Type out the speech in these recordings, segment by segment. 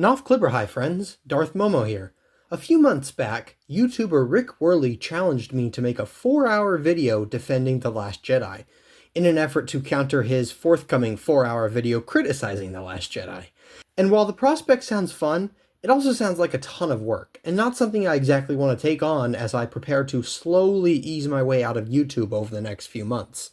Noff Clipper, hi friends, Darth Momo here. A few months back, YouTuber Rick Worley challenged me to make a 4-hour video defending The Last Jedi, in an effort to counter his forthcoming 4-hour video criticizing The Last Jedi. And while the prospect sounds fun, it also sounds like a ton of work, and not something I exactly want to take on as I prepare to slowly ease my way out of YouTube over the next few months.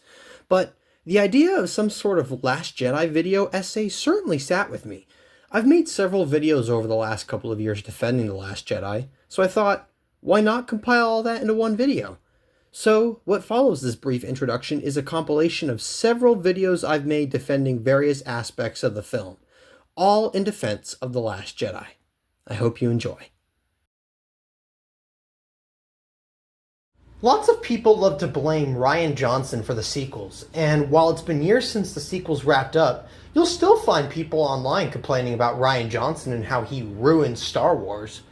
But the idea of some sort of Last Jedi video essay certainly sat with me. I've made several videos over the last couple of years defending The Last Jedi, so I thought, why not compile all that into one video? So, what follows this brief introduction is a compilation of several videos I've made defending various aspects of the film, all in defense of The Last Jedi. I hope you enjoy. Lots of people love to blame Rian Johnson for the sequels, and while it's been years since the sequels wrapped up, you'll still find people online complaining about Rian Johnson and how he ruined Star Wars.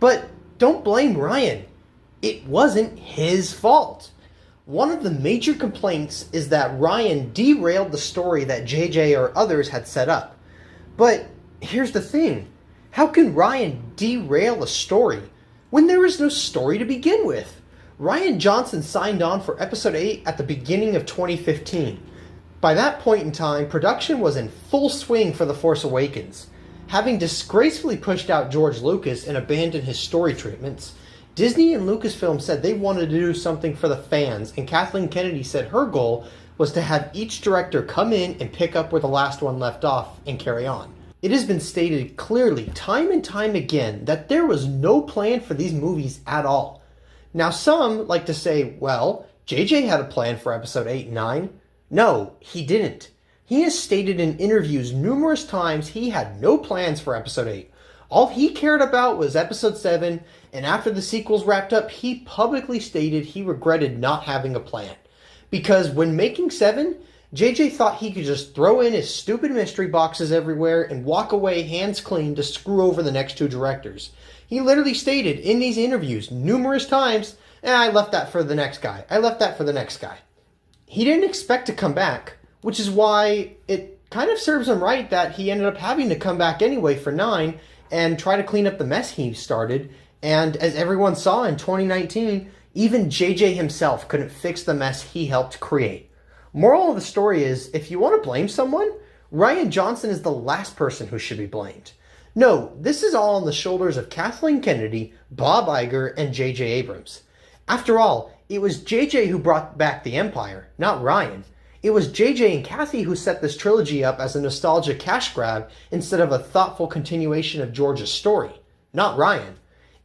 But don't blame Rian. It wasn't his fault. One of the major complaints is that Rian derailed the story that JJ or others had set up. But here's the thing. How can Rian derail a story when there is no story to begin with? Rian Johnson signed on for Episode 8 at the beginning of 2015. By that point in time, production was in full swing for The Force Awakens. Having disgracefully pushed out George Lucas and abandoned his story treatments, Disney and Lucasfilm said they wanted to do something for the fans, and Kathleen Kennedy said her goal was to have each director come in and pick up where the last one left off and carry on. It has been stated clearly time and time again that there was no plan for these movies at all. Now some like to say, well, JJ had a plan for Episode 8 and 9. No, he didn't. He has stated in interviews numerous times he had no plans for Episode 8. All he cared about was Episode 7, and after the sequels wrapped up, he publicly stated he regretted not having a plan. Because when making 7, JJ thought he could just throw in his stupid mystery boxes everywhere and walk away hands clean to screw over the next two directors. He literally stated in these interviews numerous times, I left that for the next guy. I left that for the next guy. He didn't expect to come back, which is why it kind of serves him right that he ended up having to come back anyway for 9 and try to clean up the mess he started. And as everyone saw in 2019, even JJ himself couldn't fix the mess he helped create. Moral of the story is, if you want to blame someone, Rian Johnson is the last person who should be blamed. No, this is all on the shoulders of Kathleen Kennedy, Bob Iger, and J.J. Abrams. After all, it was JJ who brought back the Empire, not Rian. It was JJ and Kathy who set this trilogy up as a nostalgia cash grab instead of a thoughtful continuation of George's story, not Rian.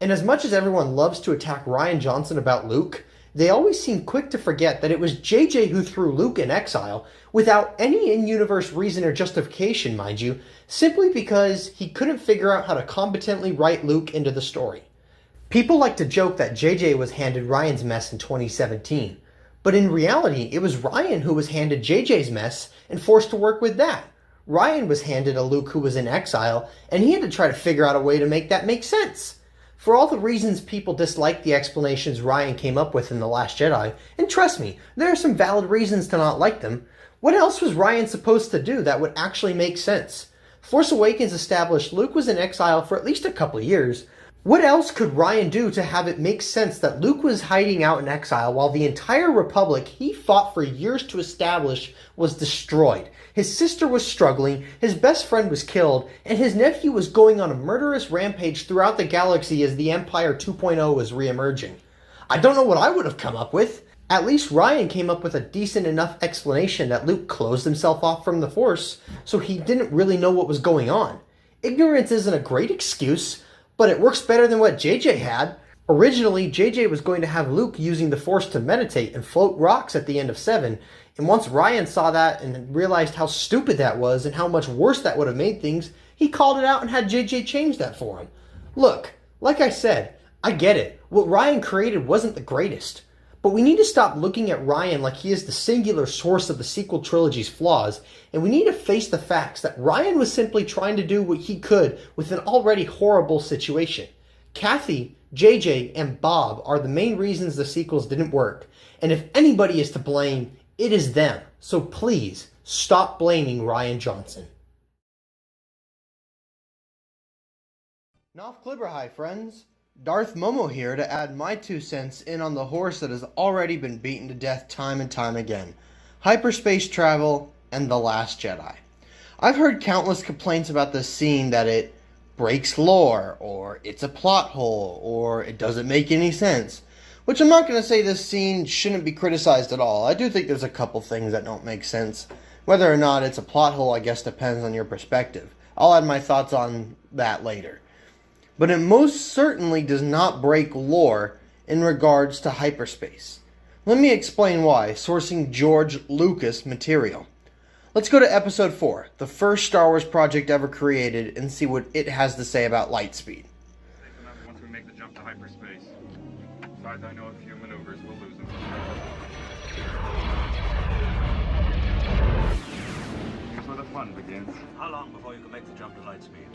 And as much as everyone loves to attack Rian Johnson about Luke, they always seem quick to forget that it was JJ who threw Luke in exile, without any in-universe reason or justification, mind you, simply because he couldn't figure out how to competently write Luke into the story. People like to joke that JJ was handed Rian's mess in 2017, but in reality, it was Rian who was handed JJ's mess and forced to work with that. Rian was handed a Luke who was in exile, and he had to try to figure out a way to make that make sense. For all the reasons people dislike the explanations Rian came up with in The Last Jedi, and trust me, there are some valid reasons to not like them, what else was Rian supposed to do that would actually make sense? Force Awakens established Luke was in exile for at least a couple of years. What else could Rian do to have it make sense that Luke was hiding out in exile while the entire Republic he fought for years to establish was destroyed? His sister was struggling, his best friend was killed, and his nephew was going on a murderous rampage throughout the galaxy as the Empire 2.0 was re-emerging. I don't know what I would have come up with. At least Rian came up with a decent enough explanation that Luke closed himself off from the Force, so he didn't really know what was going on. Ignorance isn't a great excuse, but it works better than what JJ had. Originally, JJ was going to have Luke using the Force to meditate and float rocks at the end of 7, and once Rian saw that and realized how stupid that was and how much worse that would have made things, he called it out and had JJ change that for him. Look, like I said, I get it. What Rian created wasn't the greatest. But we need to stop looking at Rian like he is the singular source of the sequel trilogy's flaws, and we need to face the facts that Rian was simply trying to do what he could with an already horrible situation. Kathy, JJ, and Bob are the main reasons the sequels didn't work, and if anybody is to blame, it is them. So please, stop blaming Rian Johnson. Noff Klibberhai, friends. Darth Momo here to add my 2 cents in on the horse that has already been beaten to death time and time again. Hyperspace travel and The Last Jedi. I've heard countless complaints about this scene that it breaks lore, or it's a plot hole, or it doesn't make any sense. Which I'm not going to say this scene shouldn't be criticized at all. I do think there's a couple things that don't make sense. Whether or not it's a plot hole, I guess, depends on your perspective. I'll add my thoughts on that later. But it most certainly does not break lore in regards to hyperspace. Let me explain why, sourcing George Lucas material. Let's go to episode 4, the first Star Wars project ever created, and see what it has to say about light speed. Once we make the jump to hyperspace. Besides, I know a few maneuvers, we'll lose them. Here's where the fun begins. How long before you can make the jump to light speed?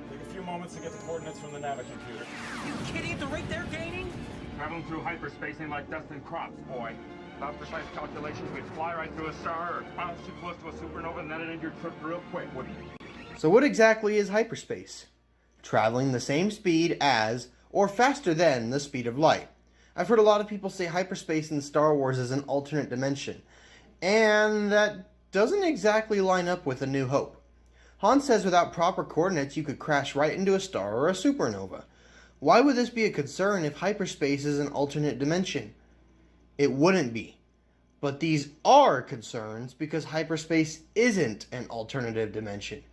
Take a few moments to get the coordinates from the Navicomputer. You kidding? At the rate they're gaining? Traveling through hyperspace ain't like dust and crops, boy. Without precise calculations, we'd fly right through a star or bounce too close to a supernova and then it'd end your trip real quick, wouldn't you? So what exactly is hyperspace? Traveling the same speed as, or faster than, the speed of light. I've heard a lot of people say hyperspace in Star Wars is an alternate dimension, and that doesn't exactly line up with A New Hope. Han says without proper coordinates you could crash right into a star or a supernova. Why would this be a concern if hyperspace is an alternate dimension? It wouldn't be. But these are concerns because hyperspace isn't an alternative dimension.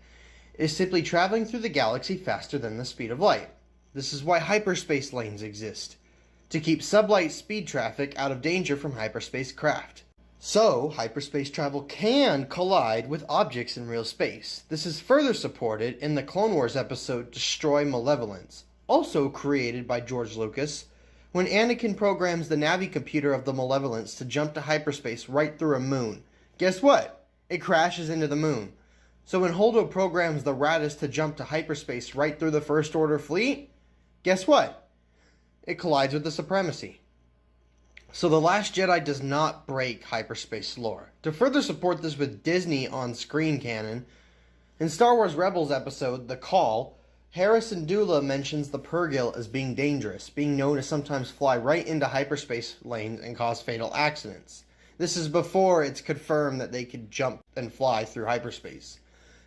It is simply traveling through the galaxy faster than the speed of light. This is why hyperspace lanes exist, to keep sublight speed traffic out of danger from hyperspace craft. So, hyperspace travel can collide with objects in real space. This is further supported in the Clone Wars episode Destroy Malevolence, also created by George Lucas, when Anakin programs the Navicomputer of the Malevolence to jump to hyperspace right through a moon. Guess what? It crashes into the moon. So when Holdo programs the Raddus to jump to hyperspace right through the First Order fleet, guess what? It collides with the Supremacy. So The Last Jedi does not break hyperspace lore. To further support this with Disney on-screen canon, in Star Wars Rebels episode The Call, Harrison Dula mentions the Purrgil as being dangerous, being known to sometimes fly right into hyperspace lanes and cause fatal accidents. This is before it's confirmed that they could jump and fly through hyperspace.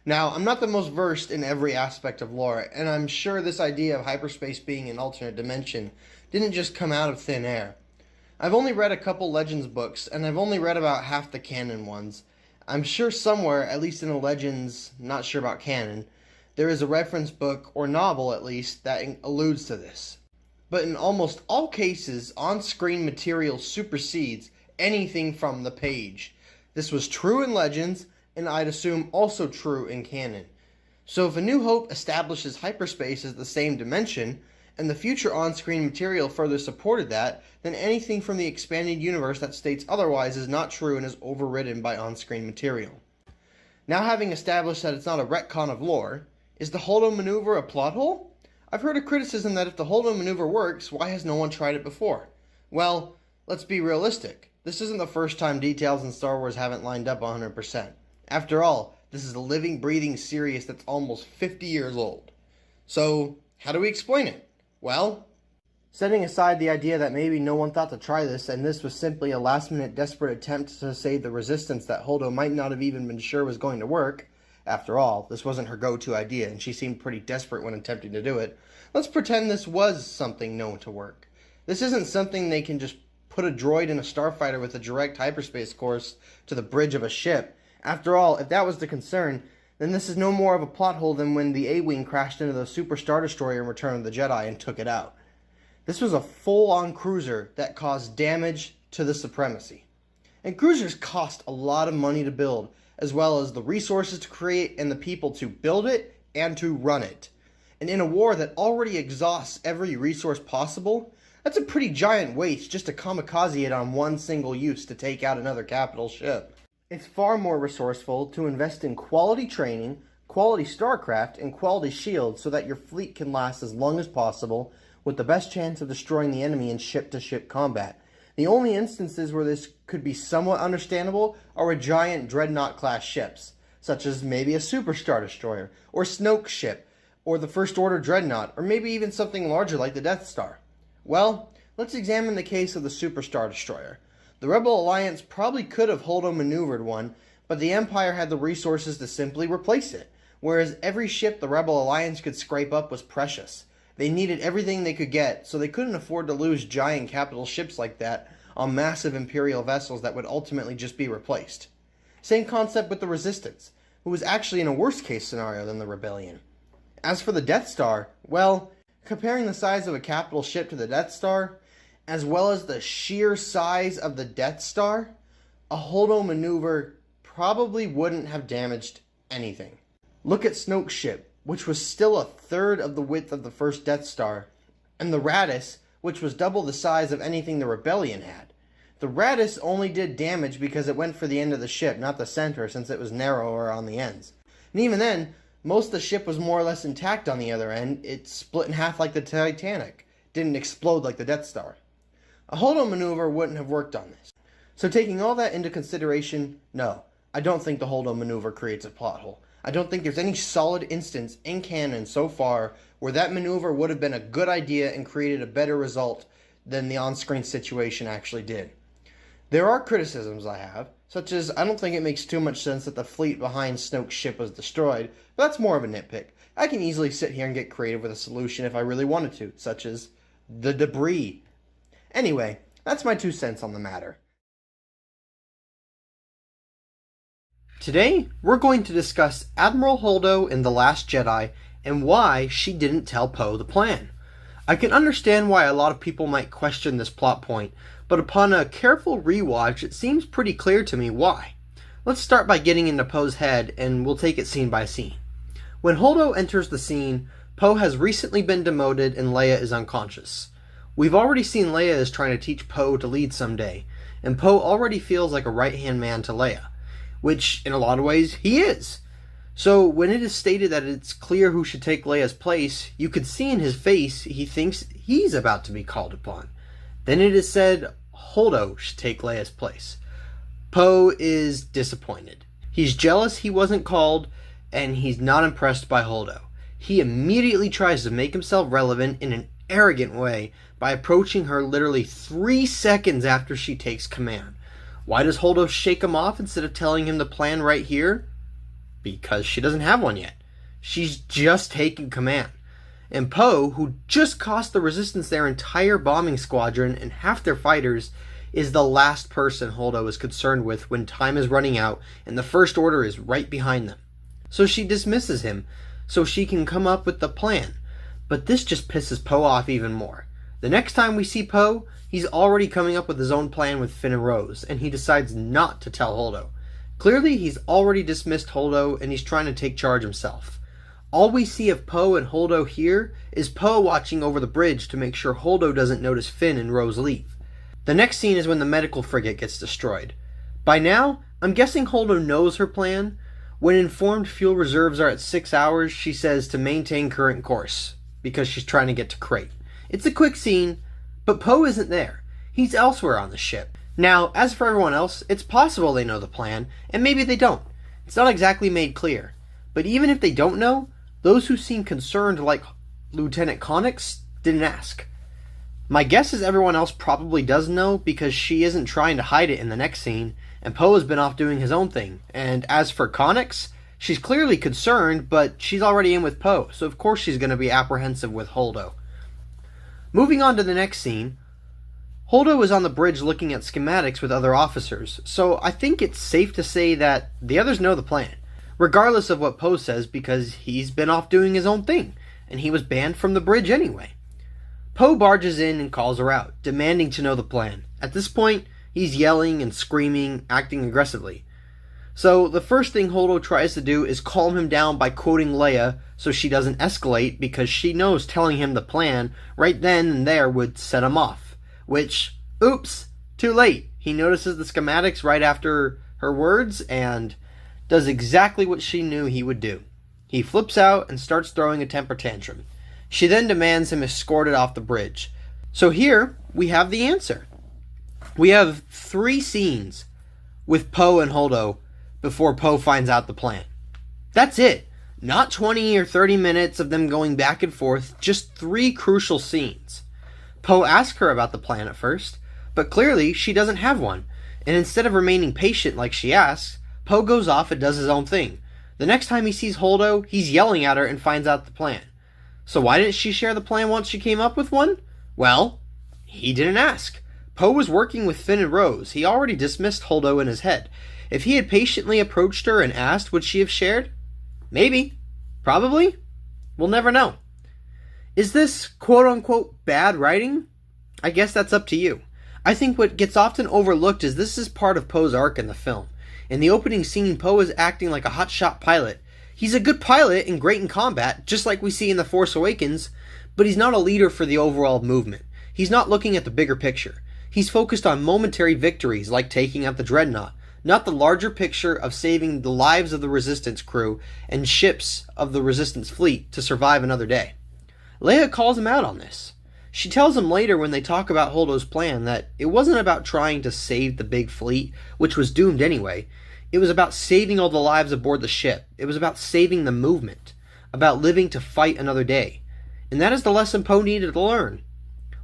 Now, I'm not the most versed in every aspect of lore, and I'm sure this idea of hyperspace being an alternate dimension didn't just come out of thin air. I've only read a couple Legends books, and I've only read about half the canon ones. I'm sure somewhere, at least in the Legends, not sure about canon, there is a reference book, or novel at least, that alludes to this. But in almost all cases, on-screen material supersedes anything from the page. This was true in Legends, and I'd assume also true in canon. So if A New Hope establishes hyperspace as the same dimension, and the future on-screen material further supported that, then anything from the expanded universe that states otherwise is not true and is overridden by on-screen material. Now having established that it's not a retcon of lore, is the Holdo maneuver a plot hole? I've heard a criticism that if the Holdo maneuver works, why has no one tried it before? Well, let's be realistic. This isn't the first time details in Star Wars haven't lined up 100%. After all, this is a living, breathing series that's almost 50 years old. So, how do we explain it? Well, setting aside the idea that maybe no one thought to try this and this was simply a last-minute desperate attempt to save the resistance that Holdo might not have even been sure was going to work. After all, this wasn't her go-to idea and she seemed pretty desperate when attempting to do it. Let's pretend this was something known to work. This isn't something they can just put a droid in a starfighter with a direct hyperspace course to the bridge of a ship. After all, if that was the concern, then this is no more of a plot hole than when the A-Wing crashed into the Super Star Destroyer in Return of the Jedi and took it out. This was a full-on cruiser that caused damage to the Supremacy. And cruisers cost a lot of money to build, as well as the resources to create and the people to build it and to run it. And in a war that already exhausts every resource possible, that's a pretty giant waste just to kamikaze it on one single use to take out another capital ship. It's far more resourceful to invest in quality training, quality starcraft, and quality shields so that your fleet can last as long as possible with the best chance of destroying the enemy in ship-to-ship combat. The only instances where this could be somewhat understandable are with giant Dreadnought-class ships, such as maybe a Super Star Destroyer, or Snoke ship, Or the First Order Dreadnought? Or maybe even something larger like the Death Star? Well, let's examine the case of the Superstar Destroyer. The Rebel Alliance probably could have Holdo maneuvered one, but the Empire had the resources to simply replace it, whereas every ship the Rebel Alliance could scrape up was precious. They needed everything they could get, so they couldn't afford to lose giant capital ships like that on massive Imperial vessels that would ultimately just be replaced. Same concept with the Resistance, who was actually in a worse case scenario than the Rebellion. As for the Death Star, well, comparing the size of a capital ship to the Death Star, as well as the sheer size of the Death Star, a Holdo maneuver probably wouldn't have damaged anything. Look at Snoke's ship, which was still a third of the width of the first Death Star, and the Raddus, which was double the size of anything the Rebellion had. The Raddus only did damage because it went for the end of the ship, not the center, since it was narrower on the ends. And even then, most of the ship was more or less intact on the other end. It split in half like the Titanic, didn't explode like the Death Star. A Holdo maneuver wouldn't have worked on this. So taking all that into consideration, no, I don't think the Holdo maneuver creates a plot hole. I don't think there's any solid instance in canon so far where that maneuver would have been a good idea and created a better result than the on-screen situation actually did. There are criticisms I have, such as I don't think it makes too much sense that the fleet behind Snoke's ship was destroyed, but that's more of a nitpick. I can easily sit here and get creative with a solution if I really wanted to, such as the debris. Anyway, that's my 2 cents on the matter. Today, we're going to discuss Admiral Holdo in The Last Jedi and why she didn't tell Poe the plan. I can understand why a lot of people might question this plot point, but upon a careful rewatch, it seems pretty clear to me why. Let's start by getting into Poe's head, and we'll take it scene by scene. When Holdo enters the scene, Poe has recently been demoted and Leia is unconscious. We've already seen Leia is trying to teach Poe to lead someday, and Poe already feels like a right-hand man to Leia, which in a lot of ways he is. So when it is stated that it's clear who should take Leia's place, you could see in his face he thinks he's about to be called upon. Then it is said Holdo should take Leia's place. Poe is disappointed. He's jealous he wasn't called, and he's not impressed by Holdo. He immediately tries to make himself relevant in an arrogant way by approaching her literally 3 seconds after she takes command. Why does Holdo shake him off instead of telling him the plan right here? Because she doesn't have one yet. She's just taken command. And Poe, who just cost the Resistance their entire bombing squadron and half their fighters, is the last person Holdo is concerned with when time is running out and the First Order is right behind them. So she dismisses him so she can come up with the plan. But this just pisses Poe off even more. The next time we see Poe, he's already coming up with his own plan with Finn and Rose, and he decides not to tell Holdo. Clearly, he's already dismissed Holdo, and he's trying to take charge himself. All we see of Poe and Holdo here is Poe watching over the bridge to make sure Holdo doesn't notice Finn and Rose leave. The next scene is when the medical frigate gets destroyed. By now, I'm guessing Holdo knows her plan. When informed fuel reserves are at 6 hours, she says to maintain current course, because she's trying to get to Crate. It's a quick scene, but Poe isn't there. He's elsewhere on the ship. Now, as for everyone else, it's possible they know the plan, and maybe they don't. It's not exactly made clear. But even if they don't know, those who seem concerned, like Lieutenant Connix, didn't ask. My guess is everyone else probably does know, because she isn't trying to hide it in the next scene, and Poe has been off doing his own thing. And as for Connix, she's clearly concerned, but she's already in with Poe, so of course she's going to be apprehensive with Holdo. Moving on to the next scene, Holdo is on the bridge looking at schematics with other officers, so I think it's safe to say that the others know the plan, regardless of what Poe says, because he's been off doing his own thing, and he was banned from the bridge anyway. Poe barges in and calls her out, demanding to know the plan. At this point, he's yelling and screaming, acting aggressively. So the first thing Holdo tries to do is calm him down by quoting Leia so she doesn't escalate, because she knows telling him the plan right then and there would set him off. Which, oops, too late. He notices the schematics right after her words and does exactly what she knew he would do. He flips out and starts throwing a temper tantrum. She then demands him escorted off the bridge. So here we have the answer. We have 3 scenes with Poe and Holdo before Poe finds out the plan. That's it. Not 20 or 30 minutes of them going back and forth, just 3 crucial scenes. Poe asks her about the plan at first, but clearly she doesn't have one, and instead of remaining patient like she asks, Poe goes off and does his own thing. The next time he sees Holdo, he's yelling at her and finds out the plan. So why didn't she share the plan once she came up with one? Well, he didn't ask. Poe was working with Finn and Rose. He already dismissed Holdo in his head. If he had patiently approached her and asked, would she have shared? Maybe. Probably. We'll never know. Is this quote-unquote bad writing? I guess that's up to you. I think what gets often overlooked is this is part of Poe's arc in the film. In the opening scene, Poe is acting like a hotshot pilot. He's a good pilot and great in combat, just like we see in The Force Awakens, but he's not a leader for the overall movement. He's not looking at the bigger picture. He's focused on momentary victories like taking out the Dreadnought, not the larger picture of saving the lives of the Resistance crew and ships of the Resistance fleet to survive another day. Leia calls him out on this. She tells him later when they talk about Holdo's plan that it wasn't about trying to save the big fleet, which was doomed anyway. It was about saving all the lives aboard the ship. It was about saving the movement, about living to fight another day. And that is the lesson Poe needed to learn.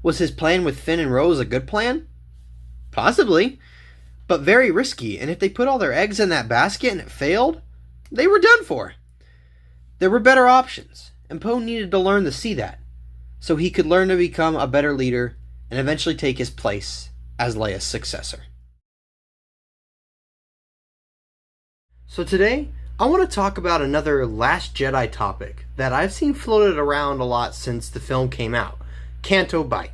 Was his plan with Finn and Rose a good plan? Possibly, but very risky, and if they put all their eggs in that basket and it failed, they were done for. There were better options, and Poe needed to learn to see that, so he could learn to become a better leader and eventually take his place as Leia's successor. So today, I want to talk about another Last Jedi topic that I've seen floated around a lot since the film came out, Canto Bight.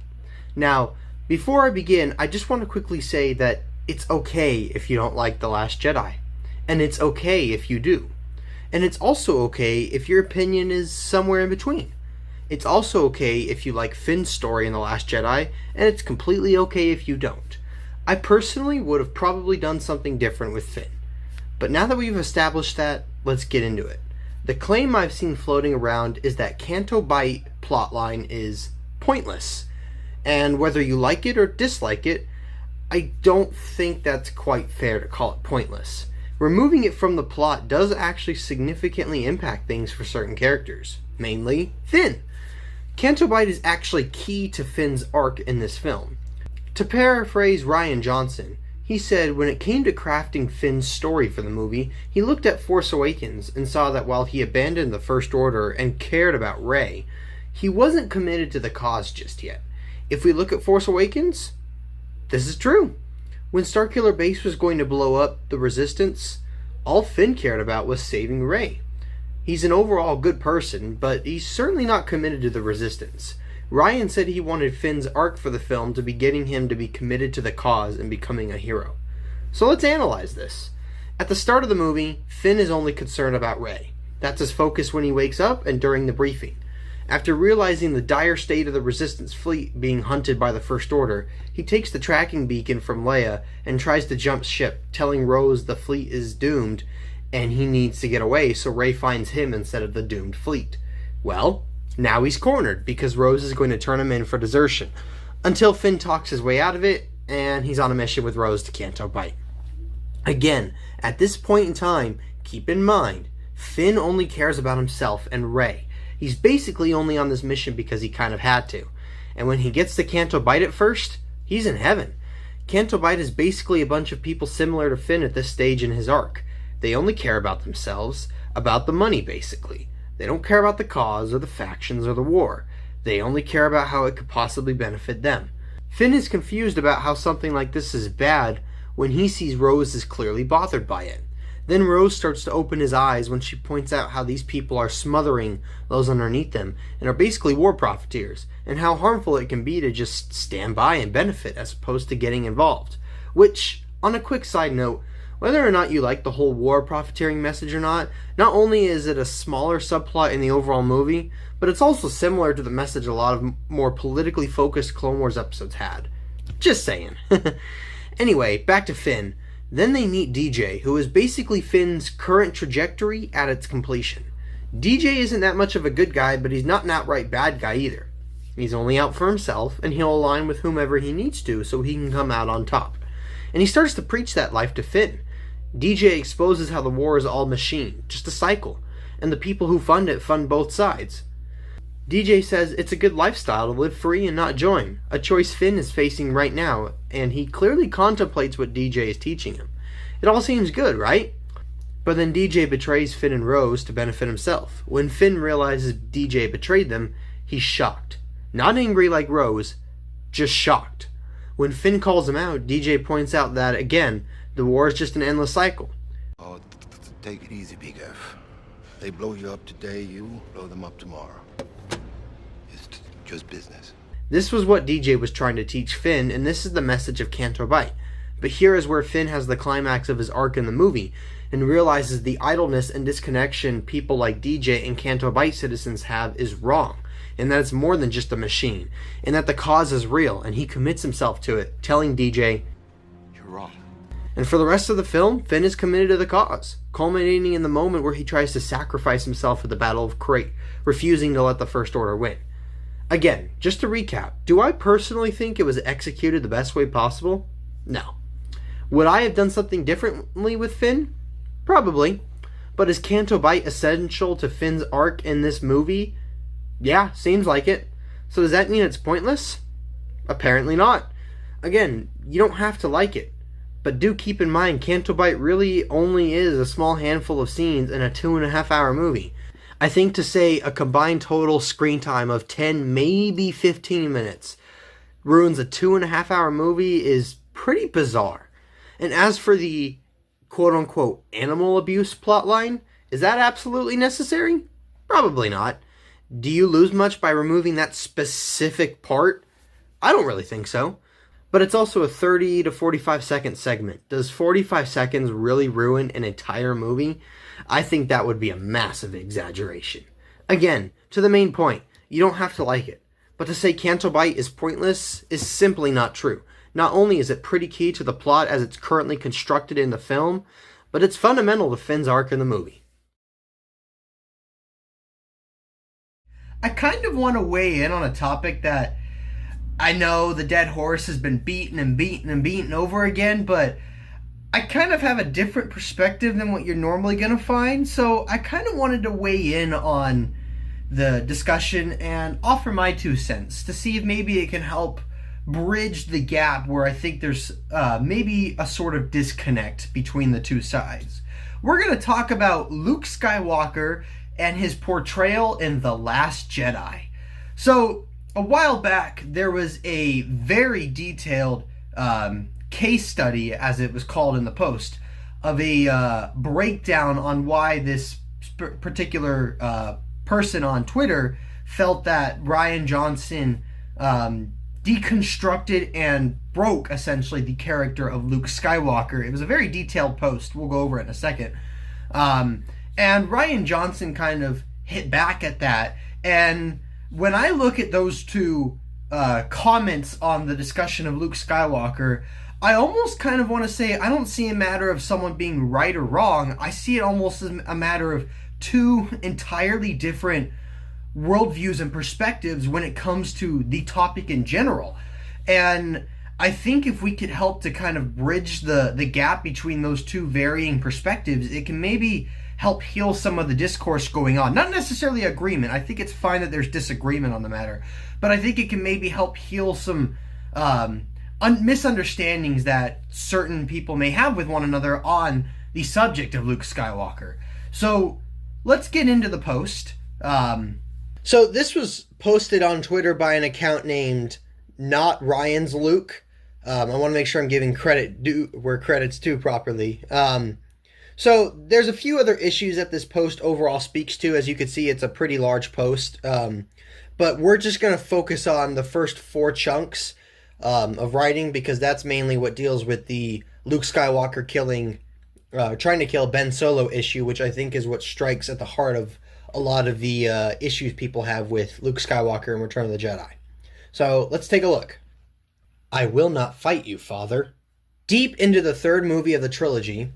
Now, before I begin, I just want to quickly say that it's okay if you don't like The Last Jedi, and it's okay if you do. And it's also okay if your opinion is somewhere in between. It's also okay if you like Finn's story in The Last Jedi, and it's completely okay if you don't. I personally would have probably done something different with Finn. But now that we've established that, let's get into it. The claim I've seen floating around is that Canto Bight plotline is pointless. And whether you like it or dislike it, I don't think that's quite fair to call it pointless. Removing it from the plot does actually significantly impact things for certain characters, mainly Finn. Canto Bight is actually key to Finn's arc in this film. To paraphrase Rian Johnson, he said when it came to crafting Finn's story for the movie, he looked at Force Awakens and saw that while he abandoned the First Order and cared about Rey, he wasn't committed to the cause just yet. If we look at Force Awakens, this is true. When Starkiller Base was going to blow up the Resistance, all Finn cared about was saving Rey. He's an overall good person, but he's certainly not committed to the Resistance. Ryan said he wanted Finn's arc for the film to be getting him to be committed to the cause and becoming a hero. So let's analyze this. At the start of the movie, Finn is only concerned about Rey. That's his focus when he wakes up and during the briefing. After realizing the dire state of the Resistance fleet being hunted by the First Order, he takes the tracking beacon from Leia and tries to jump ship, telling Rose the fleet is doomed and he needs to get away so Rey finds him instead of the doomed fleet. Well, now he's cornered because Rose is going to turn him in for desertion, until Finn talks his way out of it and he's on a mission with Rose to Canto Bight. Again, at this point in time, keep in mind, Finn only cares about himself and Rey. He's basically only on this mission because he kind of had to. And when he gets to Canto Bight at first, he's in heaven. Canto Bight is basically a bunch of people similar to Finn at this stage in his arc. They only care about themselves, about the money basically. They don't care about the cause or the factions or the war. They only care about how it could possibly benefit them. Finn is confused about how something like this is bad when he sees Rose is clearly bothered by it. Then Rose starts to open his eyes when she points out how these people are smothering those underneath them and are basically war profiteers, and how harmful it can be to just stand by and benefit as opposed to getting involved. Which, on a quick side note, whether or not you like the whole war profiteering message or not only is it a smaller subplot in the overall movie, but it's also similar to the message a lot of more politically focused Clone Wars episodes had. Just saying. Anyway, back to Finn. Then they meet DJ, who is basically Finn's current trajectory at its completion. DJ isn't that much of a good guy, but he's not an outright bad guy either. He's only out for himself, and he'll align with whomever he needs to so he can come out on top. And he starts to preach that life to Finn. DJ exposes how the war is all machine, just a cycle, and the people who fund it fund both sides. DJ says it's a good lifestyle to live free and not join, a choice Finn is facing right now, and he clearly contemplates what DJ is teaching him. It all seems good, right? But then DJ betrays Finn and Rose to benefit himself. When Finn realizes DJ betrayed them, he's shocked. Not angry like Rose, just shocked. When Finn calls him out, DJ points out that, again, the war is just an endless cycle. Oh, take it easy, Big F. They blow you up today, you blow them up tomorrow. It's just business. This was what DJ was trying to teach Finn, and this is the message of Canto Bight. But here is where Finn has the climax of his arc in the movie, and realizes the idleness and disconnection people like DJ and Canto Bight citizens have is wrong, and that it's more than just a machine, and that the cause is real, and he commits himself to it, telling DJ, You're wrong. and for the rest of the film, Finn is committed to the cause, culminating in the moment where he tries to sacrifice himself at the Battle of Crate, refusing to let the First Order win. Again, just to recap, do I personally think it was executed the best way possible? No. Would I have done something differently with Finn? Probably. But is Canto Bight essential to Finn's arc in this movie? Yeah, seems like it. So does that mean it's pointless? Apparently not. Again, you don't have to like it. But do keep in mind, Canto Bight really only is a small handful of scenes in a 2.5 hour movie. I think to say a combined total screen time of 10, maybe 15 minutes ruins a 2.5 hour movie is pretty bizarre. And as for the quote-unquote animal abuse plotline, is that absolutely necessary? Probably not. Do you lose much by removing that specific part? I don't really think so. But it's also a 30 to 45 second segment. Does 45 seconds really ruin an entire movie? I think that would be a massive exaggeration. Again, to the main point, you don't have to like it. But to say Canto Bight is pointless is simply not true. Not only is it pretty key to the plot as it's currently constructed in the film, but it's fundamental to Finn's arc in the movie. I kind of want to weigh in on a topic that I know the dead horse has been beaten and beaten and beaten over again, but I kind of have a different perspective than what you're normally going to find, so I kind of wanted to weigh in on the discussion and offer my 2 cents to see if maybe it can help bridge the gap where I think there's maybe a sort of disconnect between the two sides. We're going to talk about Luke Skywalker and his portrayal in The Last Jedi. So, a while back, there was a very detailed case study, as it was called in the post, of a breakdown on why this particular person on Twitter felt that Rian Johnson deconstructed and broke, essentially, the character of Luke Skywalker. It was a very detailed post. We'll go over it in a second. And Rian Johnson kind of hit back at that. And when I look at those two comments on the discussion of Luke Skywalker, I almost kind of want to say I don't see a matter of someone being right or wrong. I see it almost as a matter of two entirely different worldviews and perspectives when it comes to the topic in general. And I think if we could help to kind of bridge the gap between those two varying perspectives, it can maybe help heal some of the discourse going on. Not necessarily agreement. I think it's fine that there's disagreement on the matter, but I think it can maybe help heal some misunderstandings that certain people may have with one another on the subject of Luke Skywalker. So let's get into the post. So this was posted on Twitter by an account named Not Ryan's Luke. I want to make sure I'm giving credit due where credit's due properly. So there's a few other issues that this post overall speaks to. As you can see, it's a pretty large post. But we're just going to focus on the first 4 chunks of writing, because that's mainly what deals with the Luke Skywalker trying to kill Ben Solo issue, which I think is what strikes at the heart of a lot of the issues people have with Luke Skywalker and Return of the Jedi. So let's take a look. I will not fight you, Father. Deep into the 3rd movie of the trilogy,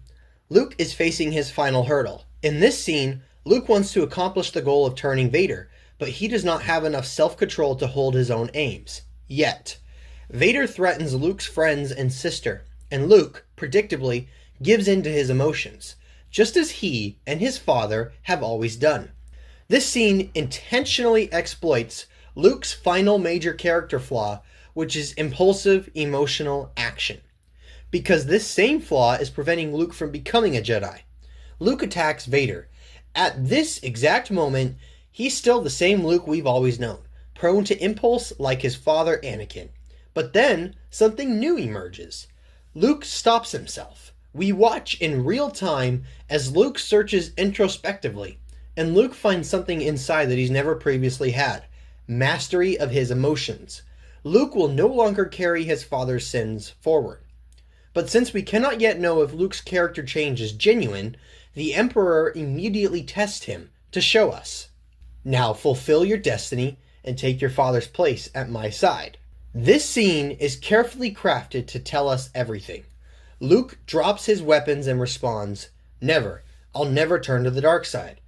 Luke is facing his final hurdle. In this scene, Luke wants to accomplish the goal of turning Vader, but he does not have enough self-control to hold his own aims. Yet. Vader threatens Luke's friends and sister, and Luke, predictably, gives in to his emotions. just as he and his father have always done. This scene intentionally exploits Luke's final major character flaw, which is impulsive, emotional action. Because this same flaw is preventing Luke from becoming a Jedi. Luke attacks Vader. At this exact moment, he's still the same Luke we've always known, prone to impulse like his father Anakin. But then, something new emerges. Luke stops himself. We watch in real time as Luke searches introspectively, and Luke finds something inside that he's never previously had: mastery of his emotions. Luke will no longer carry his father's sins forward. But since we cannot yet know if Luke's character change is genuine, the Emperor immediately tests him to show us. Now fulfill your destiny and take your father's place at my side. This scene is carefully crafted to tell us everything. Luke drops his weapons and responds, "Never. I'll never turn to the dark side."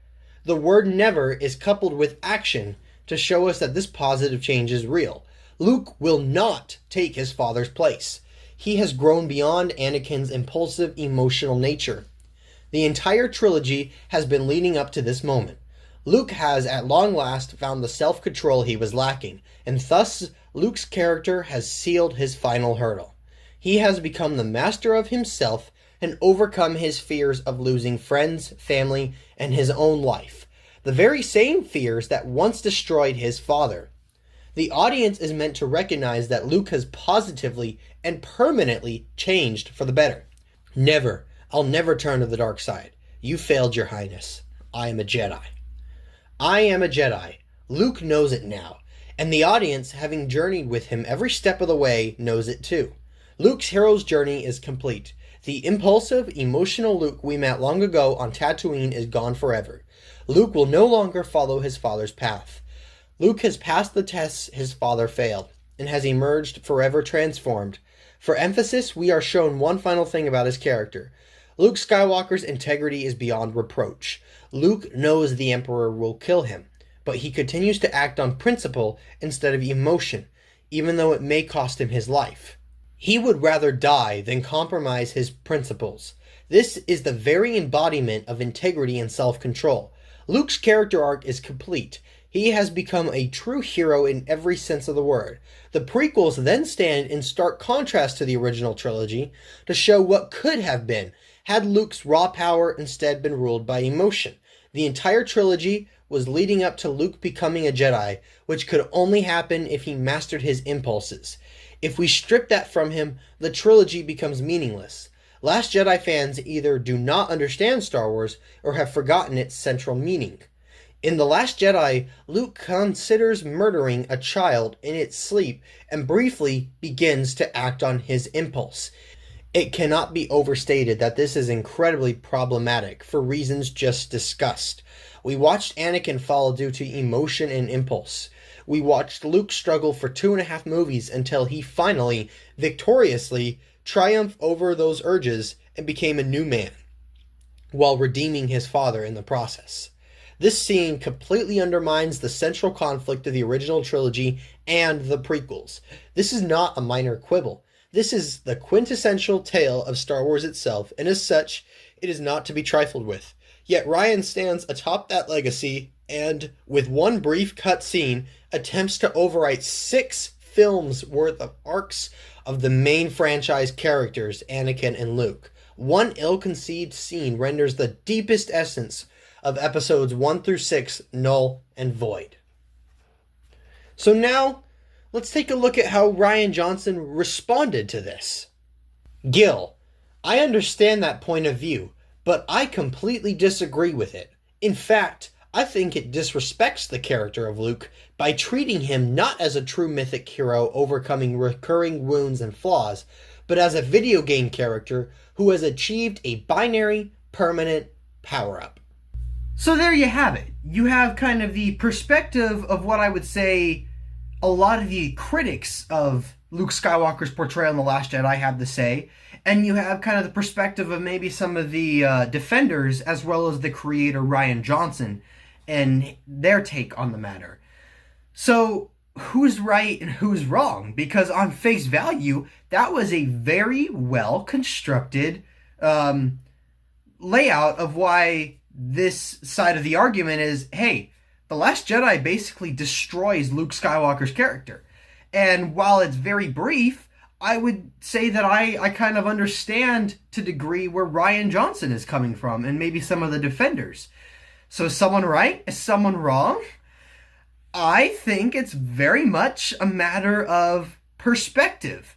The word never is coupled with action to show us that this positive change is real. Luke will not take his father's place. He has grown beyond Anakin's impulsive, emotional nature. The entire trilogy has been leading up to this moment. Luke has at long last found the self-control he was lacking, and thus Luke's character has sealed his final hurdle. He has become the master of himself and overcome his fears of losing friends, family, and his own life. The very same fears that once destroyed his father. The audience is meant to recognize that Luke has positively and permanently changed for the better. Never, I'll never turn to the dark side. You failed, Your Highness. I am a Jedi. I am a Jedi. Luke knows it now, and the audience, having journeyed with him every step of the way, knows it too. Luke's hero's journey is complete. The impulsive, emotional Luke we met long ago on Tatooine is gone forever. Luke will no longer follow his father's path. Luke has passed the tests his father failed, and has emerged forever transformed. For emphasis, we are shown one final thing about his character. Luke Skywalker's integrity is beyond reproach. Luke knows the Emperor will kill him, but he continues to act on principle instead of emotion, even though it may cost him his life. He would rather die than compromise his principles. This is the very embodiment of integrity and self-control. Luke's character arc is complete. He has become a true hero in every sense of the word. The prequels then stand in stark contrast to the original trilogy to show what could have been had Luke's raw power instead been ruled by emotion. The entire trilogy was leading up to Luke becoming a Jedi, which could only happen if he mastered his impulses. If we strip that from him, the trilogy becomes meaningless. Last Jedi fans either do not understand Star Wars or have forgotten its central meaning. In The Last Jedi, Luke considers murdering a child in its sleep and briefly begins to act on his impulse. It cannot be overstated that this is incredibly problematic for reasons just discussed. We watched Anakin fall due to emotion and impulse. We watched Luke struggle for 2.5 movies until he finally, victoriously, triumphed over those urges and became a new man, while redeeming his father in the process. This scene completely undermines the central conflict of the original trilogy and the prequels. This is not a minor quibble. This is the quintessential tale of Star Wars itself, and as such, it is not to be trifled with. Yet Rian stands atop that legacy and, with one brief cut scene, attempts to overwrite 6 films worth of arcs of the main franchise characters, Anakin and Luke. One ill-conceived scene renders the deepest essence of episodes 1 through 6 null and void. So now, let's take a look at how Rian Johnson responded to this. Gil, I understand that point of view, but I completely disagree with it. In fact, I think it disrespects the character of Luke by treating him not as a true mythic hero overcoming recurring wounds and flaws, but as a video game character who has achieved a binary, permanent power-up. So there you have it. You have kind of the perspective of what I would say a lot of the critics of Luke Skywalker's portrayal in The Last Jedi have to say, and you have kind of the perspective of maybe some of the defenders as well as the creator Rian Johnson and their take on the matter. So who's right and who's wrong? Because on face value, that was a very well constructed layout of why this side of the argument is, hey, The Last Jedi basically destroys Luke Skywalker's character. And while it's very brief, I would say that I kind of understand to a degree where Rian Johnson is coming from and maybe some of the defenders. So is someone right? Is someone wrong? I think it's very much a matter of perspective.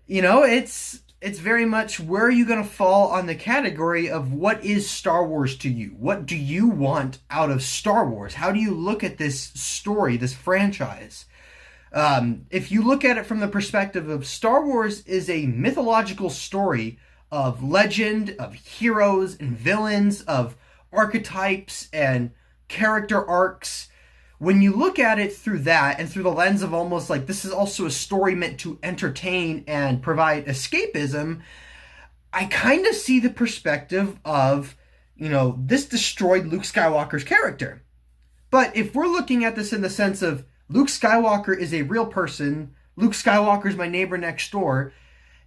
It's very much where are you going to fall on the category of what is Star Wars to you? What do you want out of Star Wars? How do you look at this story, this franchise? If you look at it from the perspective of Star Wars is a mythological story of legend, of heroes and villains, of archetypes and character arcs. When you look at it through that and through the lens of almost like this is also a story meant to entertain and provide escapism, I kind of see the perspective of, this destroyed Luke Skywalker's character. But if we're looking at this in the sense of Luke Skywalker is a real person, Luke Skywalker is my neighbor next door,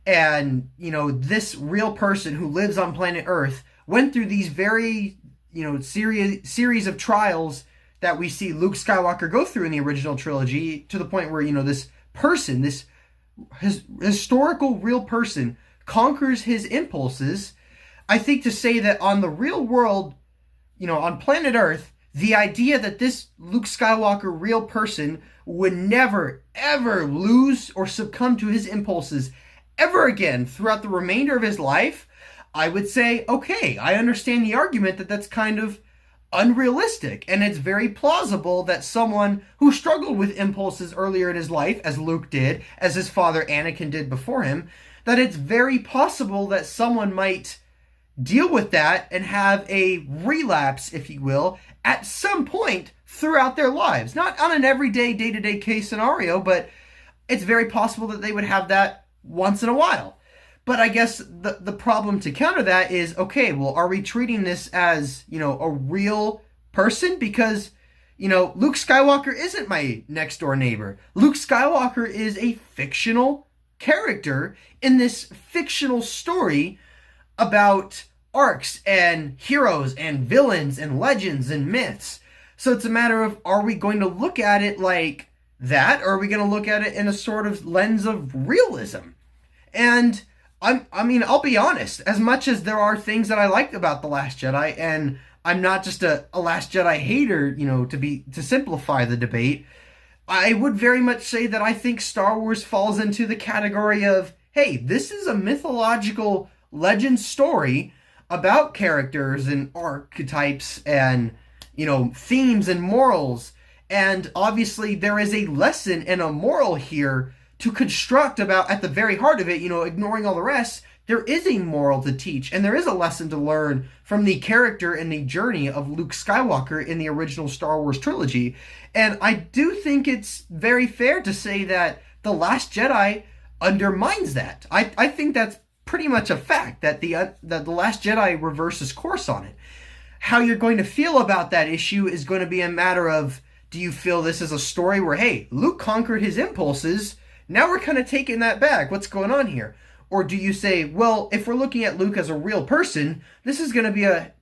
and, this real person who lives on planet Earth went through these very, series of trials that we see Luke Skywalker go through in the original trilogy to the point where, this person, this historical real person conquers his impulses. I think to say that on the real world, on planet Earth, the idea that this Luke Skywalker real person would never, ever lose or succumb to his impulses ever again throughout the remainder of his life, I would say, okay, I understand the argument that that's kind of unrealistic, and it's very plausible that someone who struggled with impulses earlier in his life, as Luke did, as his father Anakin did before him, that it's very possible that someone might deal with that and have a relapse, if you will, at some point throughout their lives. Not on an everyday, day-to-day case scenario, but it's very possible that they would have that once in a while. But I guess the problem to counter that is, okay, well, are we treating this as, a real person? Because, Luke Skywalker isn't my next door neighbor. Luke Skywalker is a fictional character in this fictional story about arcs and heroes and villains and legends and myths. So it's a matter of, are we going to look at it like that, or are we going to look at it in a sort of lens of realism? And I'll be honest, as much as there are things that I liked about The Last Jedi, and I'm not just a Last Jedi hater, to simplify the debate, I would very much say that I think Star Wars falls into the category of, hey, this is a mythological legend story about characters and archetypes and, themes and morals. And obviously there is a lesson and a moral here to construct about at the very heart of it, ignoring all the rest. There is a moral to teach, and there is a lesson to learn from the character and the journey of Luke Skywalker in the original Star Wars trilogy. And I do think it's very fair to say that The Last Jedi undermines that. I think that's pretty much a fact, that The Last Jedi reverses course on it. How you're going to feel about that issue is going to be a matter of, do you feel this is a story where, hey, Luke conquered his impulses, now we're kind of taking that back, what's going on here? Or do you say, well, if we're looking at Luke as a real person, this is going to be a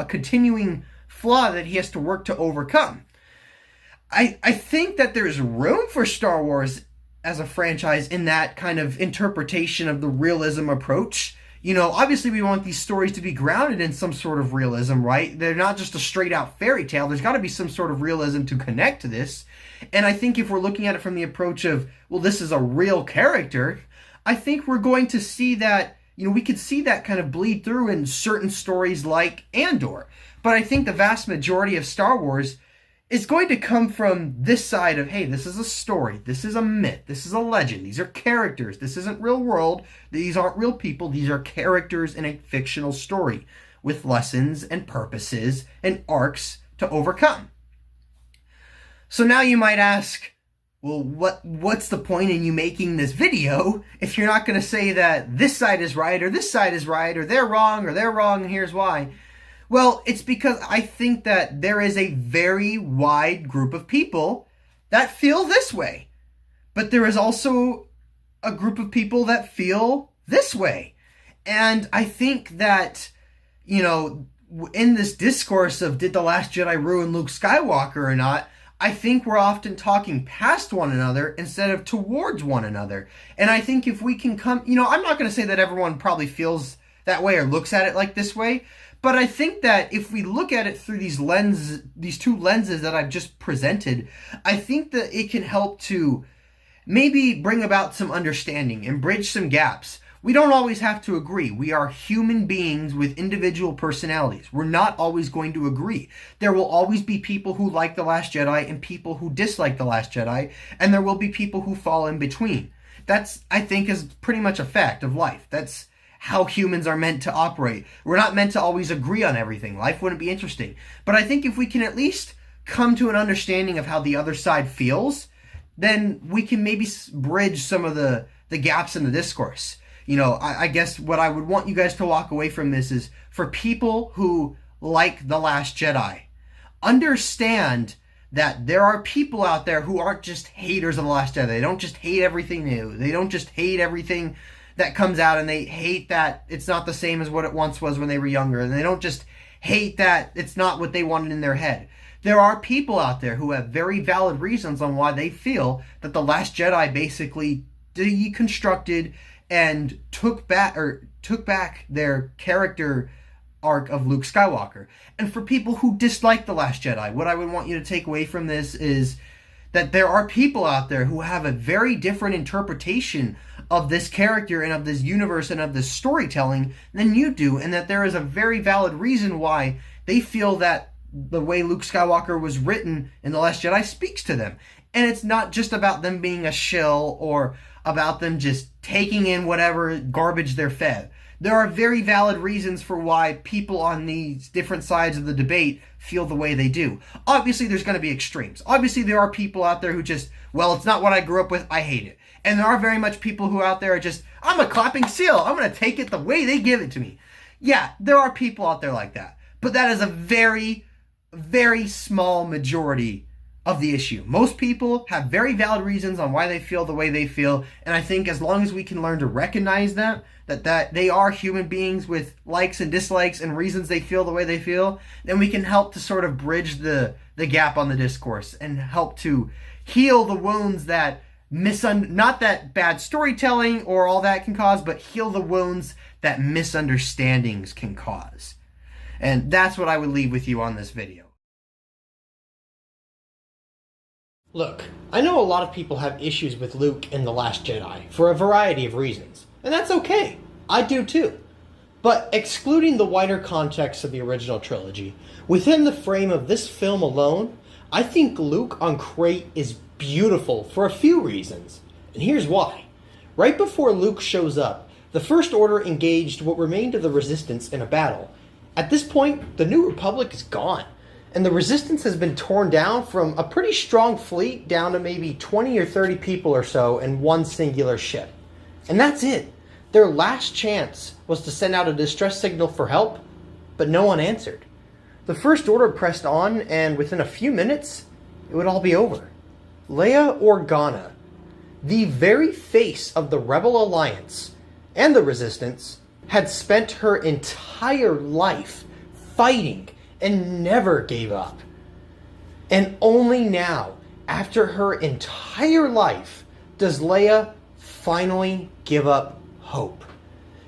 continuing flaw that he has to work to overcome. I think that there's room for Star Wars as a franchise in that kind of interpretation of the realism approach. Obviously we want these stories to be grounded in some sort of realism, right? They're not just a straight out fairy tale. There's got to be some sort of realism to connect to this. And I think if we're looking at it from the approach of, well, this is a real character, I think we're going to see that, we could see that kind of bleed through in certain stories like Andor. But I think the vast majority of Star Wars is going to come from this side of, hey, this is a story, this is a myth, this is a legend, these are characters, this isn't real world, these aren't real people, these are characters in a fictional story with lessons and purposes and arcs to overcome. So now you might ask, well, what's the point in you making this video if you're not going to say that this side is right or this side is right or they're wrong and here's why? Well, it's because I think that there is a very wide group of people that feel this way. But there is also a group of people that feel this way. And I think that, you know, in this discourse of did The Last Jedi ruin Luke Skywalker or not, I think we're often talking past one another instead of towards one another. And I think if we can come, you know, I'm not going to say that everyone probably feels that way or looks at it like this way, but I think that if we look at it through these two lenses that I've just presented, I think that it can help to maybe bring about some understanding and bridge some gaps. We don't always have to agree. We are human beings with individual personalities. We're not always going to agree. There will always be people who like The Last Jedi and people who dislike The Last Jedi, and there will be people who fall in between. That's, I think, is pretty much a fact of life. That's how humans are meant to operate. We're not meant to always agree on everything. Life wouldn't be interesting. But I think if we can at least come to an understanding of how the other side feels, then we can maybe bridge some of the gaps in the discourse. You know, I guess what I would want you guys to walk away from this is, for people who like The Last Jedi, understand that there are people out there who aren't just haters of The Last Jedi. They don't just hate everything new. They don't just hate everything that comes out, and they hate that it's not the same as what it once was when they were younger. And they don't just hate that it's not what they wanted in their head. There are people out there who have very valid reasons on why they feel that The Last Jedi basically deconstructed and took back their character arc of Luke Skywalker. And for people who dislike The Last Jedi, what I would want you to take away from this is that there are people out there who have a very different interpretation of this character and of this universe and of this storytelling than you do, and that there is a very valid reason why they feel that the way Luke Skywalker was written in The Last Jedi speaks to them. And it's not just about them being a shill or about them just taking in whatever garbage they're fed. There are very valid reasons for why people on these different sides of the debate feel the way they do. Obviously, there's going to be extremes. Obviously, there are people out there who just, well, it's not what I grew up with, I hate it. And there are very much people who out there are just, I'm a clapping seal, I'm going to take it the way they give it to me. Yeah, there are people out there like that. But that is a very, very small majority of the issue. Most people have very valid reasons on why they feel the way they feel, and I think as long as we can learn to recognize that they are human beings with likes and dislikes and reasons they feel the way they feel, then we can help to sort of bridge the gap on the discourse and help to heal the wounds that not that bad storytelling or all that can cause, but heal the wounds that misunderstandings can cause. And that's what I would leave with you on this video. Look, I know a lot of people have issues with Luke in The Last Jedi for a variety of reasons, and that's okay. I do too. But excluding the wider context of the original trilogy, within the frame of this film alone, I think Luke on Crate is beautiful for a few reasons. And here's why. Right before Luke shows up, the First Order engaged what remained of the Resistance in a battle. At this point, the New Republic is gone, and the Resistance has been torn down from a pretty strong fleet down to maybe 20 or 30 people or so in one singular ship. And that's it. Their last chance was to send out a distress signal for help, but no one answered. The First Order pressed on, and within a few minutes, it would all be over. Leia Organa, the very face of the Rebel Alliance and the Resistance, had spent her entire life fighting and never gave up. And only now, after her entire life, does Leia finally give up hope.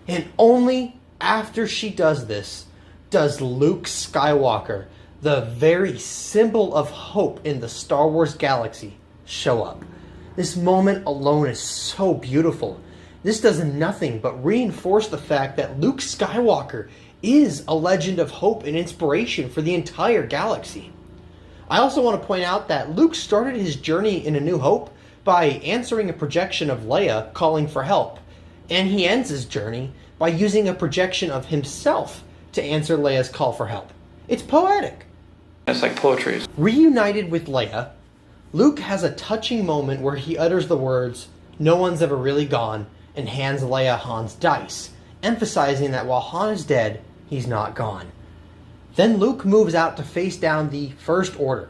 And only after she does this, does Luke Skywalker, the very symbol of hope in the Star Wars galaxy, show up. This moment alone is so beautiful. This does nothing but reinforce the fact that Luke Skywalker is a legend of hope and inspiration for the entire galaxy. I also want to point out that Luke started his journey in A New Hope by answering a projection of Leia calling for help, and he ends his journey by using a projection of himself to answer Leia's call for help. It's poetic. It's like poetry. Reunited with Leia, Luke has a touching moment where he utters the words, "No one's ever really gone," and hands Leia Han's dice, emphasizing that while Han is dead, he's not gone. Then Luke moves out to face down the First Order.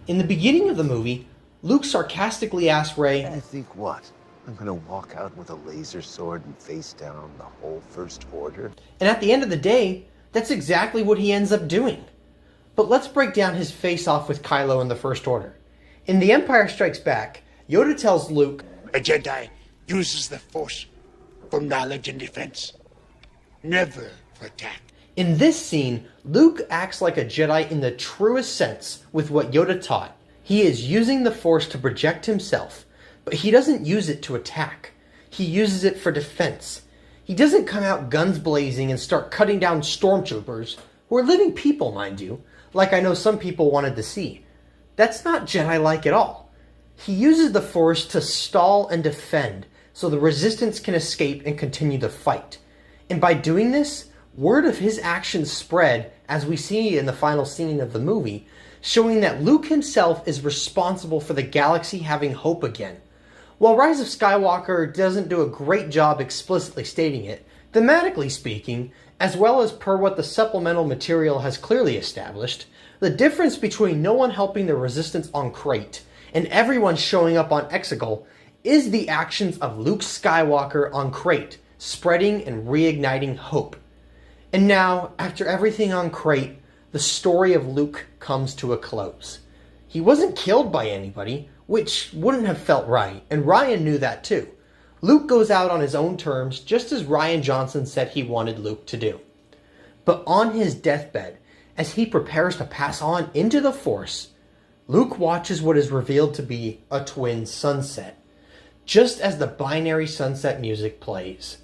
In the beginning of the movie, Luke sarcastically asks Rey, I think what? I'm gonna walk out with a laser sword and face down the whole First Order? And at the end of the day, that's exactly what he ends up doing. But let's break down his face-off with Kylo in the First Order. In The Empire Strikes Back, Yoda tells Luke, A Jedi uses the Force for knowledge and defense, never for attack. in this scene, Luke acts like a Jedi in the truest sense with what Yoda taught. He is using the Force to project himself, but he doesn't use it to attack. He uses it for defense. He doesn't come out guns blazing and start cutting down stormtroopers, who are living people, mind you, like I know some people wanted to see. That's not Jedi-like at all. He uses the Force to stall and defend, so the Resistance can escape and continue the fight. And by doing this, word of his actions spread, as we see in the final scene of the movie, showing that Luke himself is responsible for the galaxy having hope again. While Rise of Skywalker doesn't do a great job explicitly stating it, thematically speaking, as well as per what the supplemental material has clearly established, the difference between no one helping the Resistance on Crate and everyone showing up on Exegol is the actions of Luke Skywalker on Crate, spreading and reigniting hope. And now, after everything on Crate, the story of Luke comes to a close. He wasn't killed by anybody, which wouldn't have felt right, and Rian knew that too. Luke goes out on his own terms, just as Rian Johnson said he wanted Luke to do. But on his deathbed, as he prepares to pass on into the Force, Luke watches what is revealed to be a twin sunset, just as the binary sunset music plays.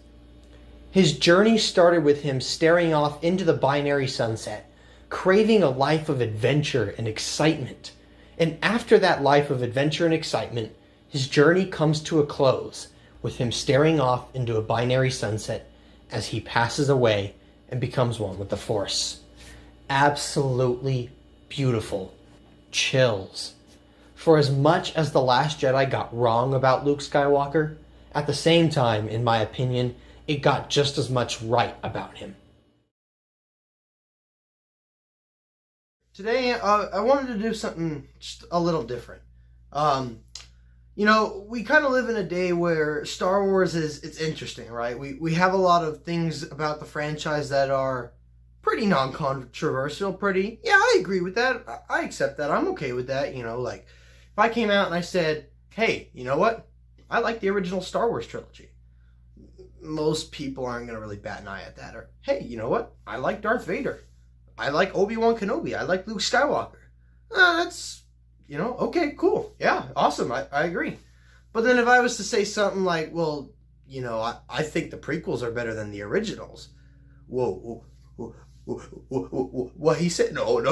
His journey started with him staring off into the binary sunset, craving a life of adventure and excitement. And after that life of adventure and excitement, his journey comes to a close, with him staring off into a binary sunset as he passes away and becomes one with the Force. Absolutely beautiful. Chills. For as much as The Last Jedi got wrong about Luke Skywalker, at the same time, in my opinion, it got just as much right about him. Today, I wanted to do something just a little different. We kind of live in a day where Star Wars it's interesting, right? We have a lot of things about the franchise that are pretty non-controversial, yeah, I agree with that. I accept that. I'm okay with that. Like, if I came out and I said, hey, you know what? I like the original Star Wars trilogy. Most people aren't going to really bat an eye at that. Or, hey, you know what? I like Darth Vader. I like Obi-Wan Kenobi. I like Luke Skywalker. That's, okay, cool. Yeah, awesome. I agree. But then if I was to say something like, well, I think the prequels are better than the originals. Whoa. What he said? No.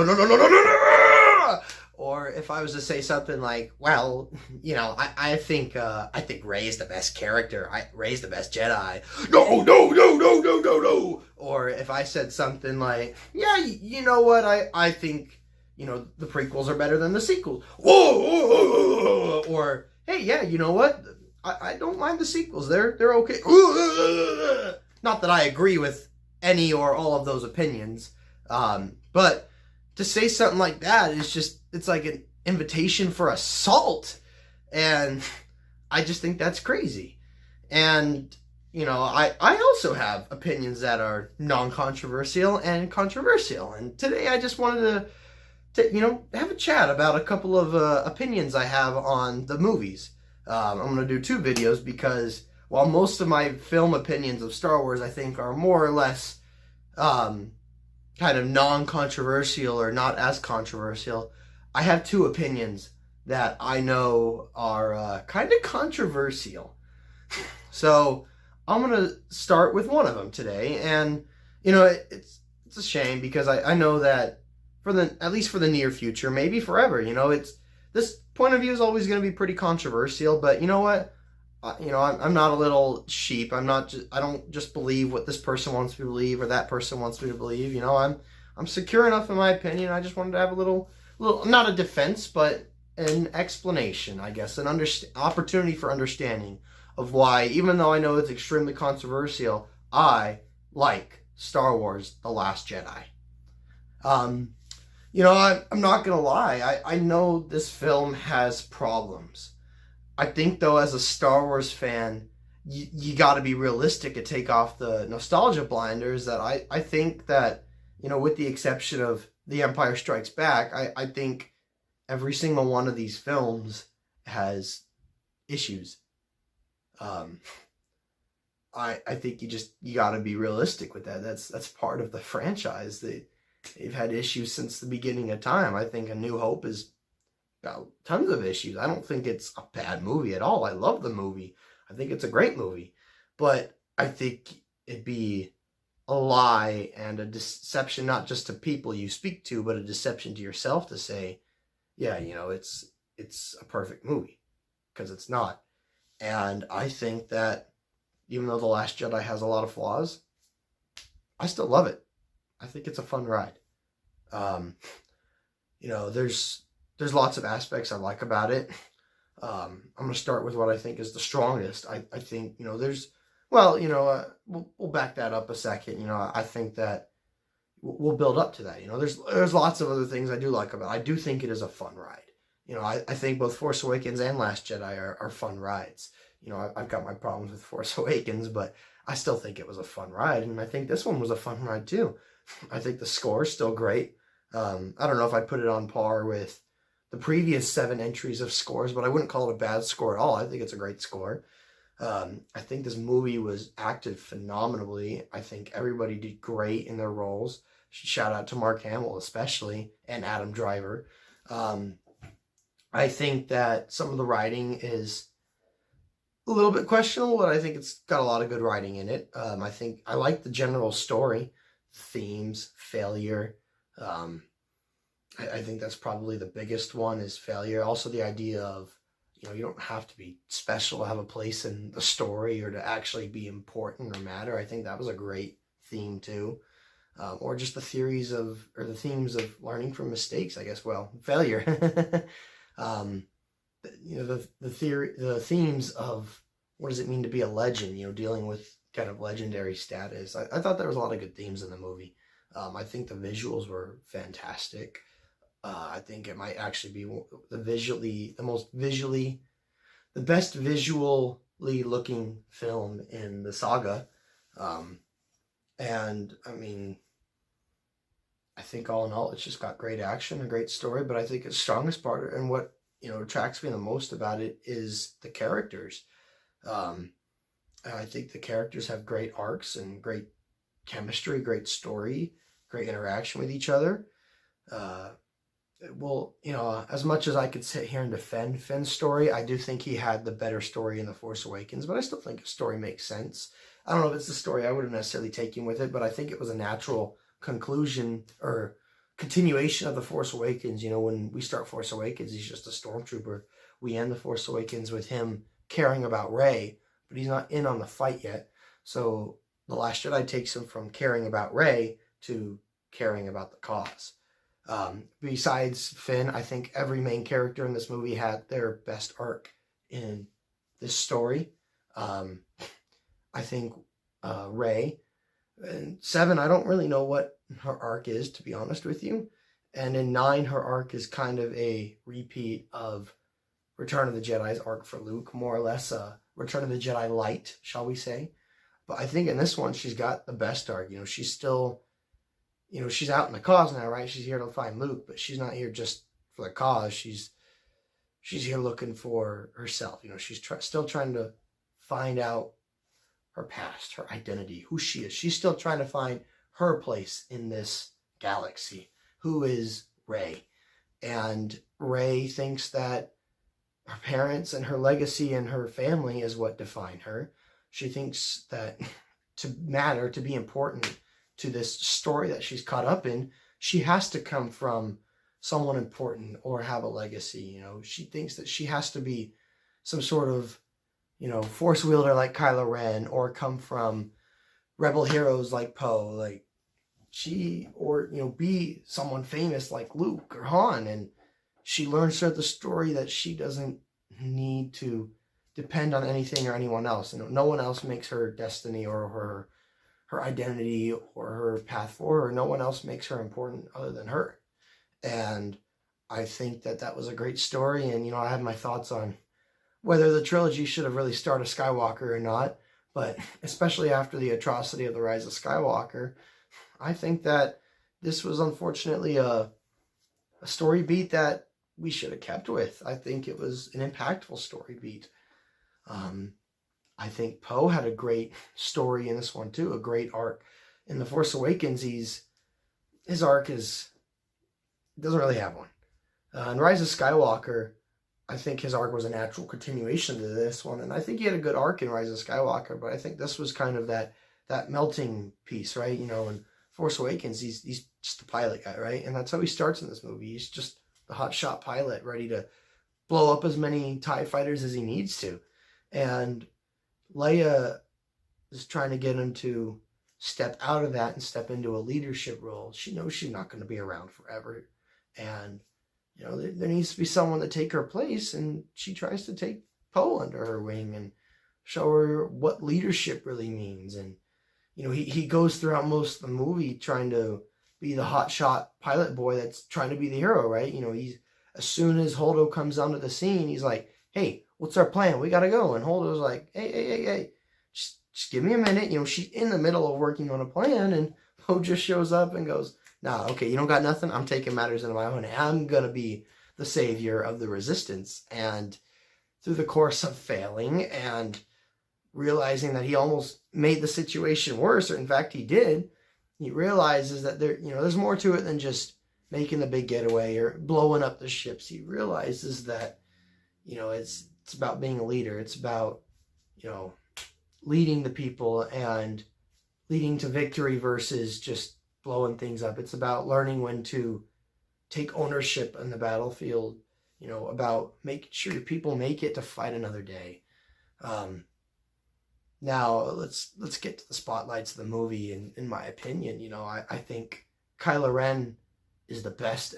Or if I was to say something like, well, I think Rey is the best character. Rey's the best Jedi. No. Or if I said something like, yeah, you know what? I think, the prequels are better than the sequels. Whoa. Or, hey, yeah, you know what? I don't mind the sequels. They're okay. Not that I agree with any or all of those opinions. But to say something like that is just, it's like an invitation for assault. And I just think that's crazy. And, I also have opinions that are non-controversial and controversial. And today I just wanted to have a chat about a couple of opinions I have on the movies. I'm going to do 2 videos because while most of my film opinions of Star Wars I think are more or less kind of non-controversial or not as controversial, I have 2 opinions that I know are kind of controversial. So I'm going to start with one of them today. And, it's a shame because I know that at least for the near future, maybe forever, this point of view is always going to be pretty controversial. But you know what? I'm not a little sheep. I don't just believe what this person wants me to believe or that person wants me to believe. I'm secure enough in my opinion. I just wanted to have a little, not a defense, but an explanation, I guess, an opportunity for understanding of why, even though I know it's extremely controversial, I like Star Wars: The Last Jedi. I'm not gonna lie. I know this film has problems. I think though, as a Star Wars fan, you got to be realistic and take off the nostalgia blinders. That I think that, with the exception of The Empire Strikes Back, I think every single one of these films has issues. Um, I think you got to be realistic with that. That's part of the franchise. They've had issues since the beginning of time. I think A New Hope has got tons of issues. I don't think it's a bad movie at all. I love the movie. I think it's a great movie. But I think it'd be a lie and a deception, not just to people you speak to, but a deception to yourself to say, yeah, it's a perfect movie, because it's not. And I think that even though The Last Jedi has a lot of flaws, I still love it. I think it's a fun ride. There's lots of aspects I like about it. I'm going to start with what I think is the strongest. I think, we'll back that up a second. I think that we'll build up to that. There's lots of other things I do like about it. I do think it is a fun ride. I think both Force Awakens and Last Jedi are fun rides. I've got my problems with Force Awakens, but I still think it was a fun ride. And I think this one was a fun ride too. I think the score is still great. I don't know if I'd put it on par with the previous 7 entries of scores, but I wouldn't call it a bad score at all. I think it's a great score. I think this movie was acted phenomenally. I think everybody did great in their roles. Shout out to Mark Hamill especially, and Adam Driver. I think that some of the writing is a little bit questionable, but I think it's got a lot of good writing in it. I think I like the general story, themes, failure. I think that's probably the biggest one, is failure. Also the idea of, you don't have to be special to have a place in the story or to actually be important or matter. I think that was a great theme too. Or just the themes of learning from mistakes, I guess. Well, failure. The themes of what does it mean to be a legend, dealing with kind of legendary status. I thought there was a lot of good themes in the movie. I think the visuals were fantastic. I think it might actually be the best visually looking film in the saga. And I mean, I think all in all, it's just got great action, a great story, but I think its strongest part and what, attracts me the most about it is the characters. I think the characters have great arcs and great chemistry, great story, great interaction with each other. As much as I could sit here and defend Finn's story, I do think he had the better story in The Force Awakens, but I still think his story makes sense. I don't know if it's the story I would have necessarily taken with it, but I think it was a natural conclusion or continuation of The Force Awakens. When we start Force Awakens, he's just a stormtrooper. We end The Force Awakens with him caring about Rey, but he's not in on the fight yet. So The Last Jedi takes him from caring about Rey to caring about the cause. Besides Finn, I think every main character in this movie had their best arc in this story. I think Rey, in 7, I don't really know what her arc is, to be honest with you. And in 9, her arc is kind of a repeat of Return of the Jedi's arc for Luke, more or less a Return of the Jedi light, shall we say. But I think in this one, she's got the best arc. She's still, she's out in the cause now, right? She's here to find Luke, but she's not here just for the cause. She's here looking for herself. She's still trying to find out her past, her identity, who she is. She's still trying to find her place in this galaxy. Who is Rey? And Rey thinks that her parents and her legacy and her family is what define her. She thinks that to matter, to be important to this story that she's caught up in, she has to come from someone important or have a legacy. She thinks that she has to be some sort of, force wielder like Kylo Ren, or come from rebel heroes like Poe, be someone famous like Luke or Han. And she learns throughout the story that she doesn't need to depend on anything or anyone else. No one else makes her destiny or her identity or her path forward. No one else makes her important other than her. And I think that was a great story. And, I had my thoughts on whether the trilogy should have really started Skywalker or not, but especially after the atrocity of the Rise of Skywalker, I think that this was unfortunately a story beat that we should have kept with. I think it was an impactful story beat. I think Poe had a great story in this one too, a great arc. In The Force Awakens, his arc doesn't really have one. In Rise of Skywalker, I think his arc was a natural continuation to this one, and I think he had a good arc in Rise of Skywalker, but I think this was kind of that melting piece, right? You know, in Force Awakens, he's just the pilot guy, right? And that's how he starts in this movie. He's just the hotshot pilot, ready to blow up as many TIE fighters as he needs to. And Leia is trying to get him to step out of that and step into a leadership role. She knows she's not going to be around forever. And, you know, there needs to be someone to take her place. And she tries to take Poe under her wing and show her what leadership really means. And, you know, he goes throughout most of the movie trying to be the hotshot pilot boy that's trying to be the hero, right? You know, as soon as Holdo comes onto the scene, he's like, hey, what's our plan? We got to go. And Holdo's like, hey, just give me a minute. You know, she's in the middle of working on a plan, and Poe just shows up and goes, nah, okay, you don't got nothing? I'm taking matters into my own hand. I'm going to be the savior of the resistance. And through the course of failing and realizing that he almost made the situation worse, or in fact he did, he realizes that there's more to it than just making the big getaway or blowing up the ships. He realizes that, you know, it's about being a leader. It's about, you know, leading the people and leading to victory versus just blowing things up. It's about learning when to take ownership in the battlefield, you know, about making sure your people make it to fight another day. Now let's get to the spotlights of the movie. And in my opinion, you know, I think Kylo Ren is the best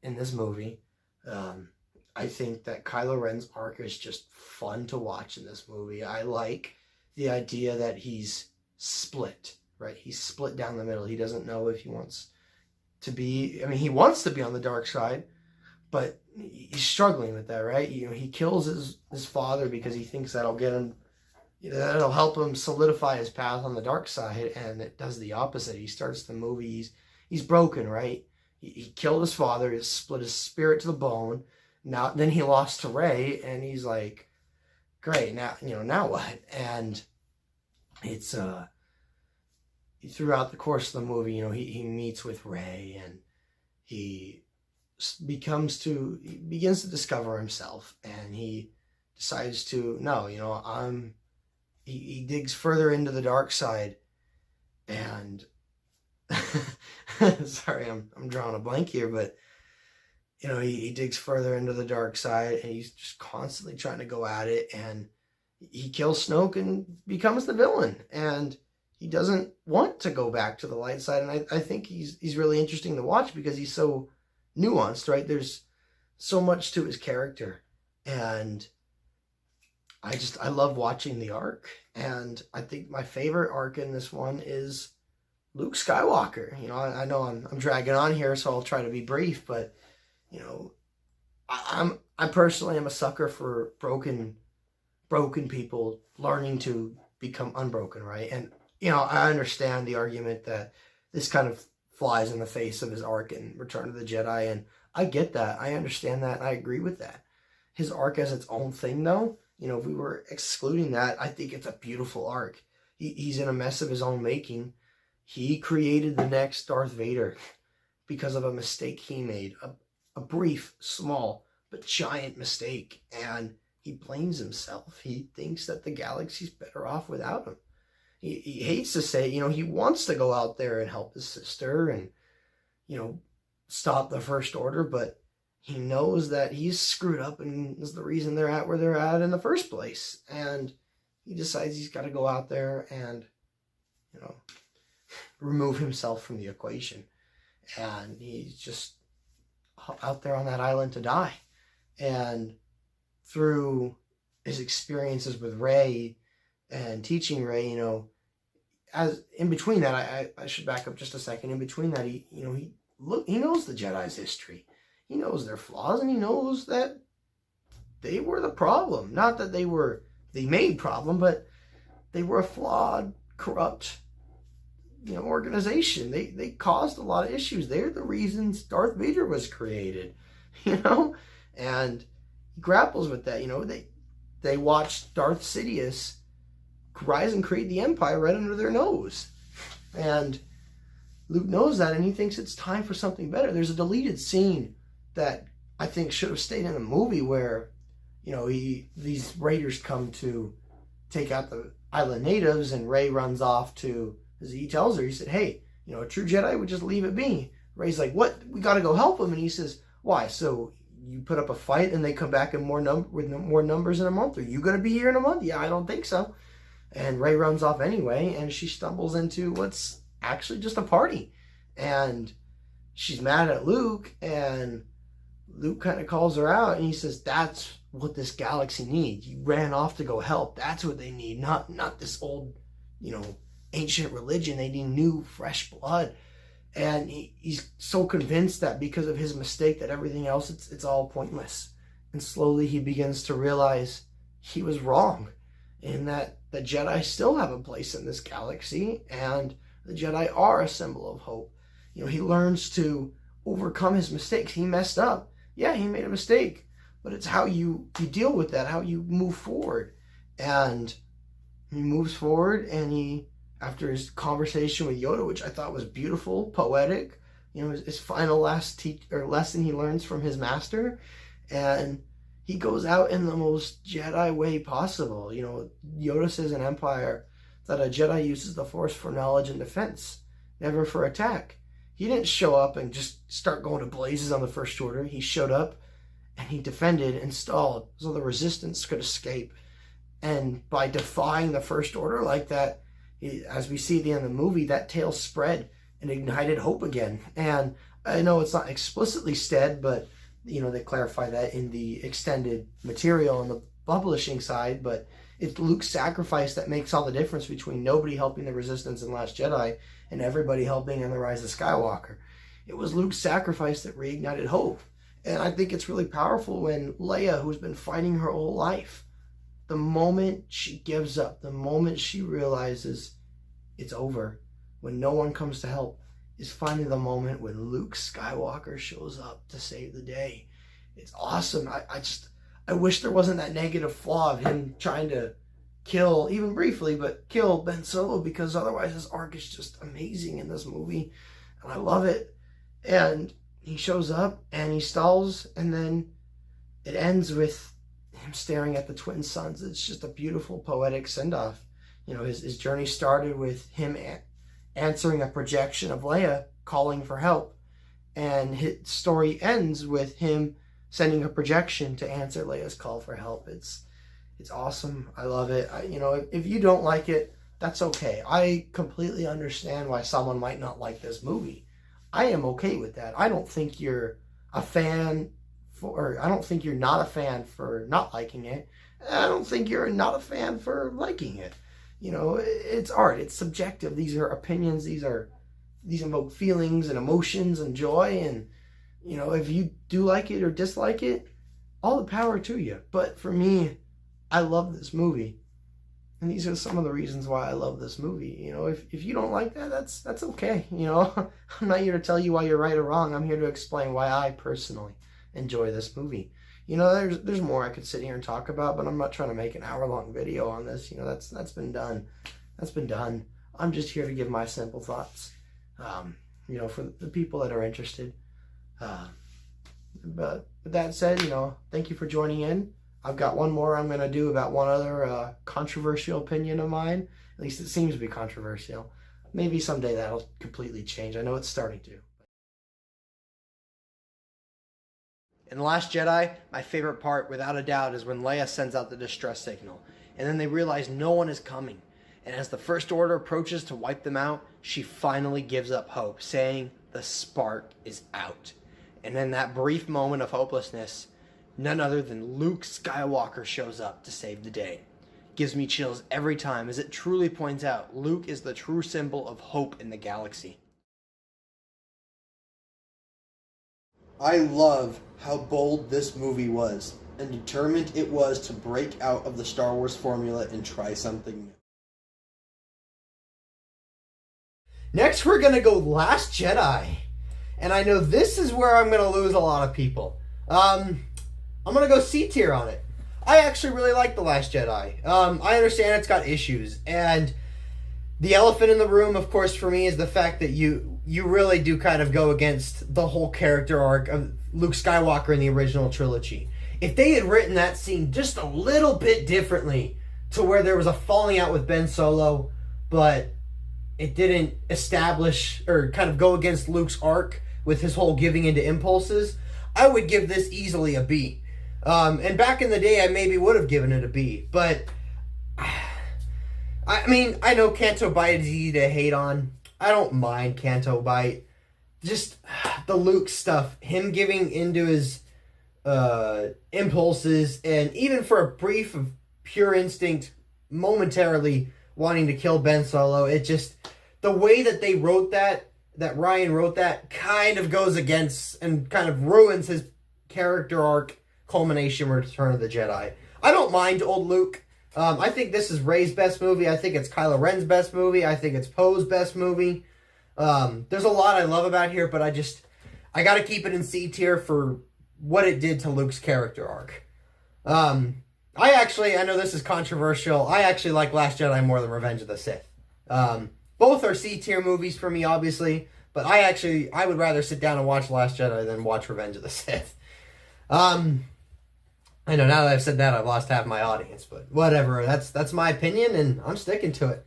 in this movie. I think that Kylo Ren's arc is just fun to watch in this movie. I like the idea that he's split, right? He's split down the middle. He doesn't know if he wants to be, I mean, he wants to be on the dark side, but he's struggling with that, right? You know, he kills his father because he thinks that'll get him, you know, that'll help him solidify his path on the dark side, and it does the opposite. He starts the movie, he's broken, right? He killed his father, he split his spirit to the bone. Now, then he lost to Rey, and he's like, great, now what? And it's, throughout the course of the movie, you know, he meets with Rey, and he begins to discover himself, and he decides to, no, you know, he digs further into the dark side, and, sorry, I'm drawing a blank here, but, you know, he digs further into the dark side, and he's just constantly trying to go at it, and he kills Snoke and becomes the villain, and he doesn't want to go back to the light side. And I think he's really interesting to watch because he's so nuanced, right? There's so much to his character, and I love watching the arc. And I think my favorite arc in this one is Luke Skywalker. You know, I know I'm dragging on here, so I'll try to be brief, but you know, I personally am a sucker for broken people learning to become unbroken, right? And you know, I understand the argument that this kind of flies in the face of his arc in Return of the Jedi, and I get that. I understand that, and I agree with that. His arc as its own thing, though, you know, if we were excluding that, I think it's a beautiful arc. He's in a mess of his own making. He created the next Darth Vader because of a mistake he made, a brief, small, but giant mistake, and he blames himself. He thinks that the galaxy's better off without him. He hates to say, you know, he wants to go out there and help his sister and, you know, stop the First Order, but he knows that he's screwed up and is the reason they're at where they're at in the first place. And he decides he's got to go out there and, you know, remove himself from the equation. And he's just out there on that island to die. And through his experiences with Rey and teaching Rey, you know, as in between that, I should back up just a second. In between that, he knows the Jedi's history. He knows their flaws, and he knows that they were the problem. Not that they were the main problem, but they were a flawed, corrupt, organization. They caused a lot of issues. They're the reasons Darth Vader was created, and he grapples with that. They watched Darth Sidious rise and create the Empire right under their nose, and Luke knows that, and he thinks it's time for something better. There's a deleted scene that I think should have stayed in the movie where, these raiders come to take out the island natives, and Rey runs off to, as he tells her, he said, hey, a true Jedi would just leave it be. Rey's like, what? We got to go help him. And he says, why? So you put up a fight and they come back with more numbers in a month? Are you going to be here in a month? Yeah, I don't think so. And Rey runs off anyway, and she stumbles into what's actually just a party. And she's mad at Luke, and Luke kind of calls her out, and he says, that's what this galaxy needs. You ran off to go help. That's what they need, not this old, ancient religion. They need new, fresh blood. And he's so convinced that because of his mistake that everything else, it's all pointless. And slowly he begins to realize he was wrong, and that the Jedi still have a place in this galaxy, and the Jedi are a symbol of hope. He learns to overcome his mistakes. He messed up. Yeah, he made a mistake, but it's how you deal with that, how you move forward. And he moves forward, and after his conversation with Yoda, which I thought was beautiful, poetic, his final lesson he learns from his master, and he goes out in the most Jedi way possible. Yoda says in Empire that a Jedi uses the Force for knowledge and defense, never for attack. He didn't show up and just start going to blazes on the First Order. He showed up and he defended and stalled so the Resistance could escape. And by defying the First Order like that, as we see at the end of the movie, that tale spread and ignited hope again. And I know it's not explicitly said, but they clarify that in the extended material on the publishing side, but it's Luke's sacrifice that makes all the difference between nobody helping the Resistance in Last Jedi and everybody helping in The Rise of Skywalker. It was Luke's sacrifice that reignited hope. And I think it's really powerful when Leia, who's been fighting her whole life, the moment she gives up, the moment she realizes it's over, when no one comes to help, is finally the moment when Luke Skywalker shows up to save the day. It's awesome. I wish there wasn't that negative flaw of him trying to kill, even briefly, but kill Ben Solo, because otherwise his arc is just amazing in this movie, and I love it. And he shows up and he stalls, and then it ends with him staring at the twin suns. It's just a beautiful poetic send-off. His journey started with him answering a projection of Leia calling for help, and his story ends with him sending a projection to answer Leia's call for help. It's awesome. I love it. If you don't like it, that's okay. I completely understand why someone might not like this movie. I am okay with that. I don't think you're a fan I don't think you're not a fan for not liking it. I don't think you're not a fan for liking it. It's art. It's subjective. These are opinions. These invoke feelings and emotions and joy. And, if you do like it or dislike it, all the power to you. But for me, I love this movie. And these are some of the reasons why I love this movie. If you don't like that, that's okay. I'm not here to tell you why you're right or wrong. I'm here to explain why I personally enjoy this movie. There's more I could sit here and talk about, but I'm not trying to make an hour-long video on this. That's been done. That's been done. I'm just here to give my simple thoughts, for the people that are interested. But with that said, thank you for joining in. I've got one more I'm going to do about one other controversial opinion of mine. At least it seems to be controversial. Maybe someday that'll completely change. I know it's starting to. In The Last Jedi, my favorite part, without a doubt, is when Leia sends out the distress signal, and then they realize no one is coming. And as the First Order approaches to wipe them out, she finally gives up hope, saying the spark is out. And in that brief moment of hopelessness, none other than Luke Skywalker shows up to save the day. Gives me chills every time, as it truly points out Luke is the true symbol of hope in the galaxy. I love how bold this movie was. and determined it was to break out of the Star Wars formula and try something new. Next, we're going to go Last Jedi. And I know this is where I'm going to lose a lot of people. I'm going to go C tier on it. I actually really like The Last Jedi. I understand it's got issues. And the elephant in the room, of course, for me is the fact that you really do kind of go against the whole character arc of Luke Skywalker in the original trilogy. If they had written that scene just a little bit differently to where there was a falling out with Ben Solo, but it didn't establish or kind of go against Luke's arc with his whole giving into impulses, I would give this easily a B. And back in the day, I maybe would have given it a B. But, I mean, I know Canto Bight is easy to hate on. I don't mind Canto Bight. Just the Luke stuff, him giving into his impulses, and even for a brief of pure instinct, momentarily wanting to kill Ben Solo, it just, the way that they wrote that Ryan wrote that, kind of goes against and kind of ruins his character arc culmination with Return of the Jedi. I don't mind old Luke. I think this is Rey's best movie. I think it's Kylo Ren's best movie. I think it's Poe's best movie. There's a lot I love about here, but I got to keep it in C tier for what it did to Luke's character arc. I know this is controversial. I actually like Last Jedi more than Revenge of the Sith. Both are C tier movies for me, obviously, but I would rather sit down and watch Last Jedi than watch Revenge of the Sith. I know now that I've said that, I've lost half my audience, but whatever. That's my opinion, and I'm sticking to it.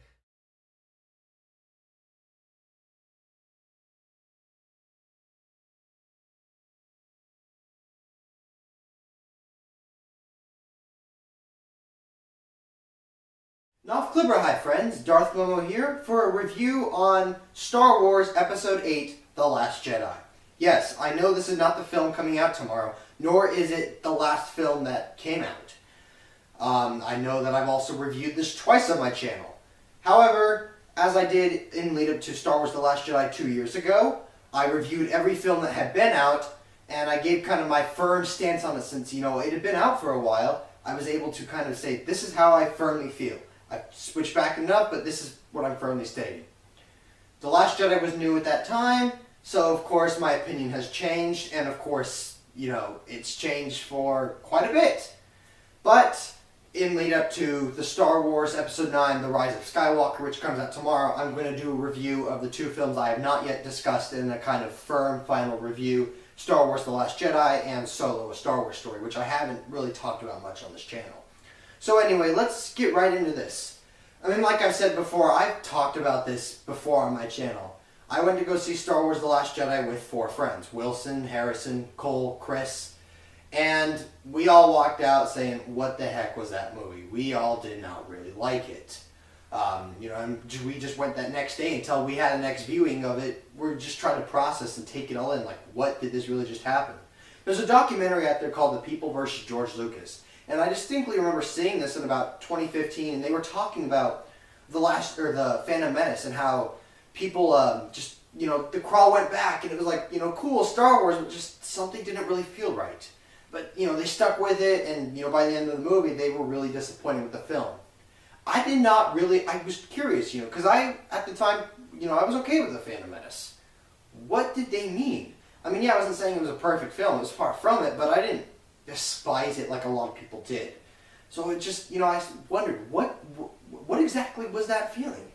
Noff Klibberhai, friends. Darth Momo here for a review on Star Wars Episode 8, The Last Jedi. Yes, I know this is not the film coming out tomorrow, nor is it the last film that came out. I know that I've also reviewed this twice on my channel. However, as I did in lead up to Star Wars The Last Jedi 2 years ago, I reviewed every film that had been out, and I gave kind of my firm stance on it since, it had been out for a while. I was able to kind of say, this is how I firmly feel. I switched back enough, but this is what I'm firmly stating. The Last Jedi was new at that time, so of course my opinion has changed, and of course, it's changed for quite a bit. But in lead up to the Star Wars Episode 9, The Rise of Skywalker, which comes out tomorrow, I'm going to do a review of the two films I have not yet discussed in a kind of firm final review, Star Wars The Last Jedi and Solo, A Star Wars Story, which I haven't really talked about much on this channel. So anyway, let's get right into this. I mean, like I've said before, I've talked about this before on my channel. I went to go see Star Wars The Last Jedi with 4 friends. Wilson, Harrison, Cole, Chris. And we all walked out saying, what the heck was that movie? We all did not really like it. And we just went that next day until we had a next viewing of it. We're just trying to process and take it all in. Like, what did this really just happen? There's a documentary out there called The People vs. George Lucas. And I distinctly remember seeing this in about 2015, and they were talking about the Phantom Menace and how people the crawl went back, and it was like, cool, Star Wars, but just something didn't really feel right. But, they stuck with it, and, by the end of the movie, they were really disappointed with the film. I was curious, because at the time, I was okay with the Phantom Menace. What did they mean? I mean, yeah, I wasn't saying it was a perfect film, it was far from it, but I didn't despise it like a lot of people did. So it just, I wondered, what exactly was that feeling?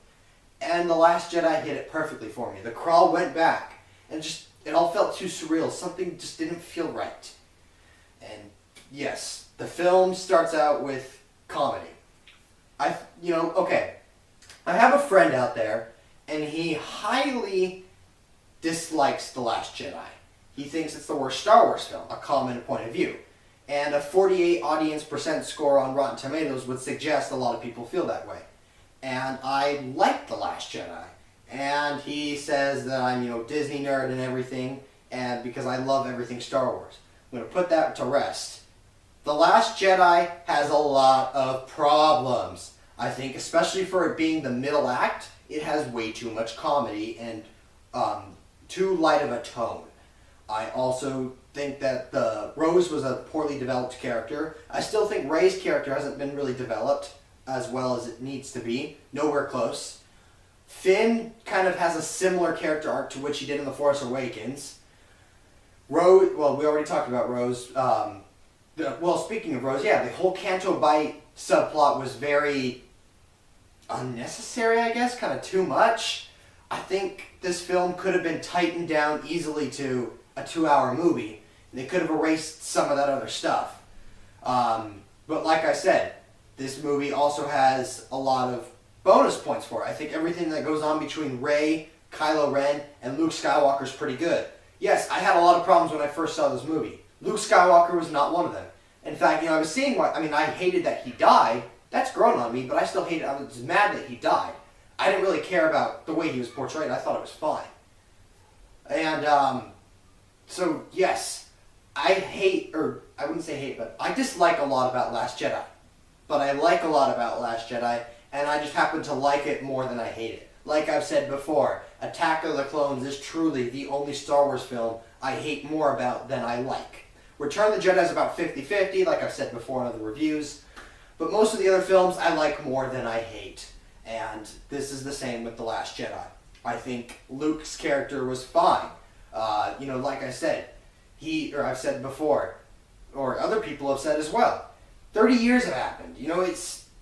And The Last Jedi hit it perfectly for me. The crawl went back, and it all felt too surreal. Something just didn't feel right. And yes, the film starts out with comedy. I have a friend out there, and he highly dislikes The Last Jedi. He thinks it's the worst Star Wars film, a common point of view. And a 48% audience score on Rotten Tomatoes would suggest a lot of people feel that way. And I like The Last Jedi. And he says that I'm, Disney nerd and everything, and because I love everything Star Wars. I'm going to put that to rest. The Last Jedi has a lot of problems. I think, especially for it being the middle act, it has way too much comedy and too light of a tone. I also think that the Rose was a poorly developed character. I still think Rey's character hasn't been really developed as well as it needs to be. Nowhere close. Finn kind of has a similar character arc to which he did in The Force Awakens. Rose, well, we already talked about Rose. Speaking of Rose, yeah, the whole Canto Bight subplot was very unnecessary, I guess, kind of too much. I think this film could have been tightened down easily to a 2-hour movie. They could have erased some of that other stuff. But like I said, this movie also has a lot of bonus points for it. I think everything that goes on between Rey, Kylo Ren, and Luke Skywalker is pretty good. Yes, I had a lot of problems when I first saw this movie. Luke Skywalker was not one of them. In fact, I was seeing I hated that he died. That's grown on me, but I still hated. I was mad that he died. I didn't really care about the way he was portrayed. I thought it was fine. And so yes, I wouldn't say hate, but I dislike a lot about Last Jedi. But I like a lot about Last Jedi, and I just happen to like it more than I hate it. Like I've said before, Attack of the Clones is truly the only Star Wars film I hate more about than I like. Return of the Jedi is about 50-50, like I've said before in other reviews. But most of the other films I like more than I hate. And this is the same with The Last Jedi. I think Luke's character was fine. Like I said, I've said before, or other people have said as well, 30 years have happened.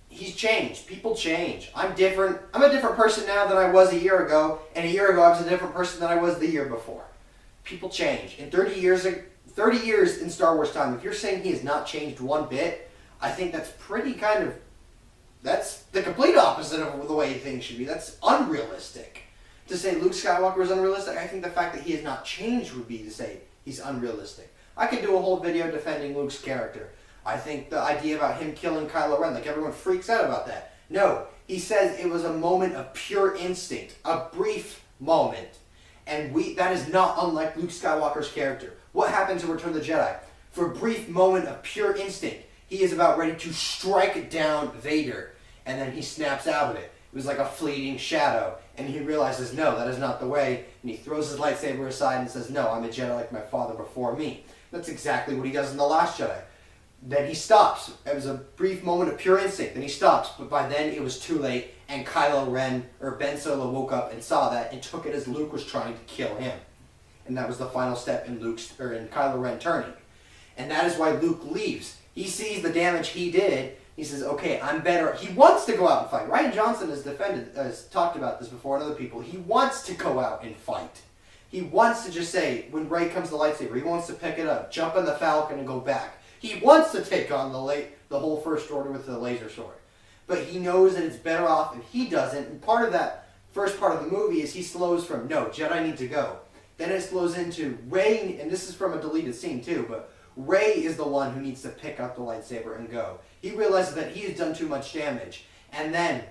He's changed. People change. I'm different. I'm a different person now than I was a year ago, and a year ago I was a different person than I was the year before. People change. In 30 years in Star Wars time, if you're saying he has not changed one bit, I think that's that's the complete opposite of the way things should be. That's unrealistic. To say Luke Skywalker is unrealistic, I think the fact that he has not changed would be to say he's unrealistic. I could do a whole video defending Luke's character. I think the idea about him killing Kylo Ren, everyone freaks out about that. No, he says it was a moment of pure instinct, a brief moment. And that is not unlike Luke Skywalker's character. What happens in Return of the Jedi? For a brief moment of pure instinct, he is about ready to strike down Vader, and then he snaps out of it. It was like a fleeting shadow, and he realizes, no, that is not the way, and he throws his lightsaber aside and says, no, I'm a Jedi like my father before me. That's exactly what he does in The Last Jedi. Then he stops. It was a brief moment of pure instinct. Then he stops, but by then it was too late, and Kylo Ren, or Ben Solo, woke up and saw that and took it as Luke was trying to kill him. And that was the final step in in Kylo Ren turning. And that is why Luke leaves. He sees the damage he did. He says, okay, I'm better. He wants to go out and fight. Rian Johnson has talked about this before and other people. He wants to go out and fight. He wants to just say, when Rey comes to the lightsaber, he wants to pick it up, jump on the Falcon, and go back. He wants to take on the whole First Order with the laser sword. But he knows that it's better off if he doesn't. And part of that first part of the movie is he slows from, no, Jedi need to go. Then it slows into Rey, and this is from a deleted scene too, but Rey is the one who needs to pick up the lightsaber and go. He realizes that he has done too much damage. And then,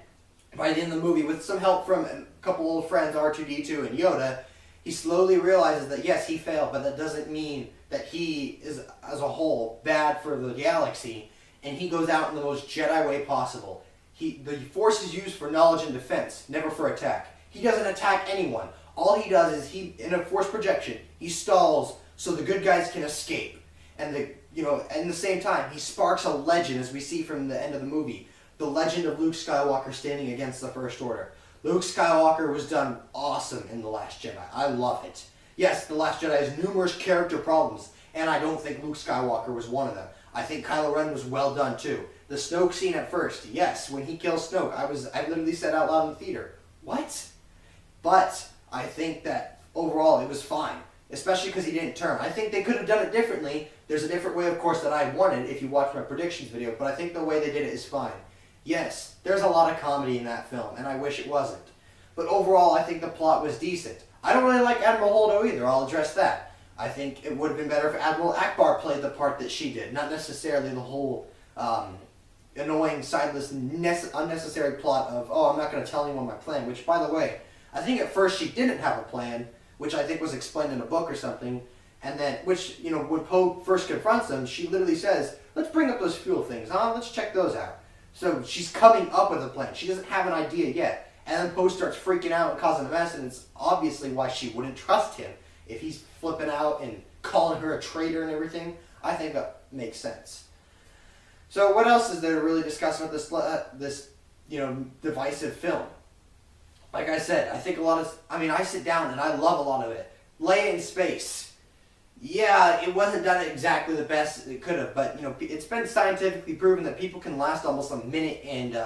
by the end of the movie, with some help from a couple old friends, R2-D2 and Yoda, he slowly realizes that yes, he failed, but that doesn't mean that he is, as a whole, bad for the galaxy, and he goes out in the most Jedi way possible. The Force is used for knowledge and defense, never for attack. He doesn't attack anyone. All he does is in a Force projection, he stalls so the good guys can escape. And at the same time, he sparks a legend, as we see from the end of the movie, the legend of Luke Skywalker standing against the First Order. Luke Skywalker was done awesome in The Last Jedi. I love it. Yes, The Last Jedi has numerous character problems, and I don't think Luke Skywalker was one of them. I think Kylo Ren was well done too. The Snoke scene at first, yes, when he kills Snoke, I literally said out loud in the theater, what? But I think that overall it was fine, especially because he didn't turn. I think they could have done it differently. There's a different way, of course, that I wanted if you watch my predictions video, but I think the way they did it is fine. Yes, there's a lot of comedy in that film, and I wish it wasn't. But overall, I think the plot was decent. I don't really like Admiral Holdo either, I'll address that. I think it would have been better if Admiral Akbar played the part that she did, not necessarily the whole annoying, sideless, unnecessary plot of, oh, I'm not going to tell anyone my plan, which, by the way, I think at first she didn't have a plan, which I think was explained in a book or something, and then, when Poe first confronts them, she literally says, let's bring up those fuel things, huh? Let's check those out. So she's coming up with a plan. She doesn't have an idea yet. And then Poe starts freaking out and causing a mess, and it's obviously why she wouldn't trust him. If he's flipping out and calling her a traitor and everything, I think that makes sense. So what else is there to really discuss about this divisive film? Like I said, I think I sit down and I love a lot of it. Leia in space. Yeah, it wasn't done exactly the best it could have, but it's been scientifically proven that people can last almost a minute in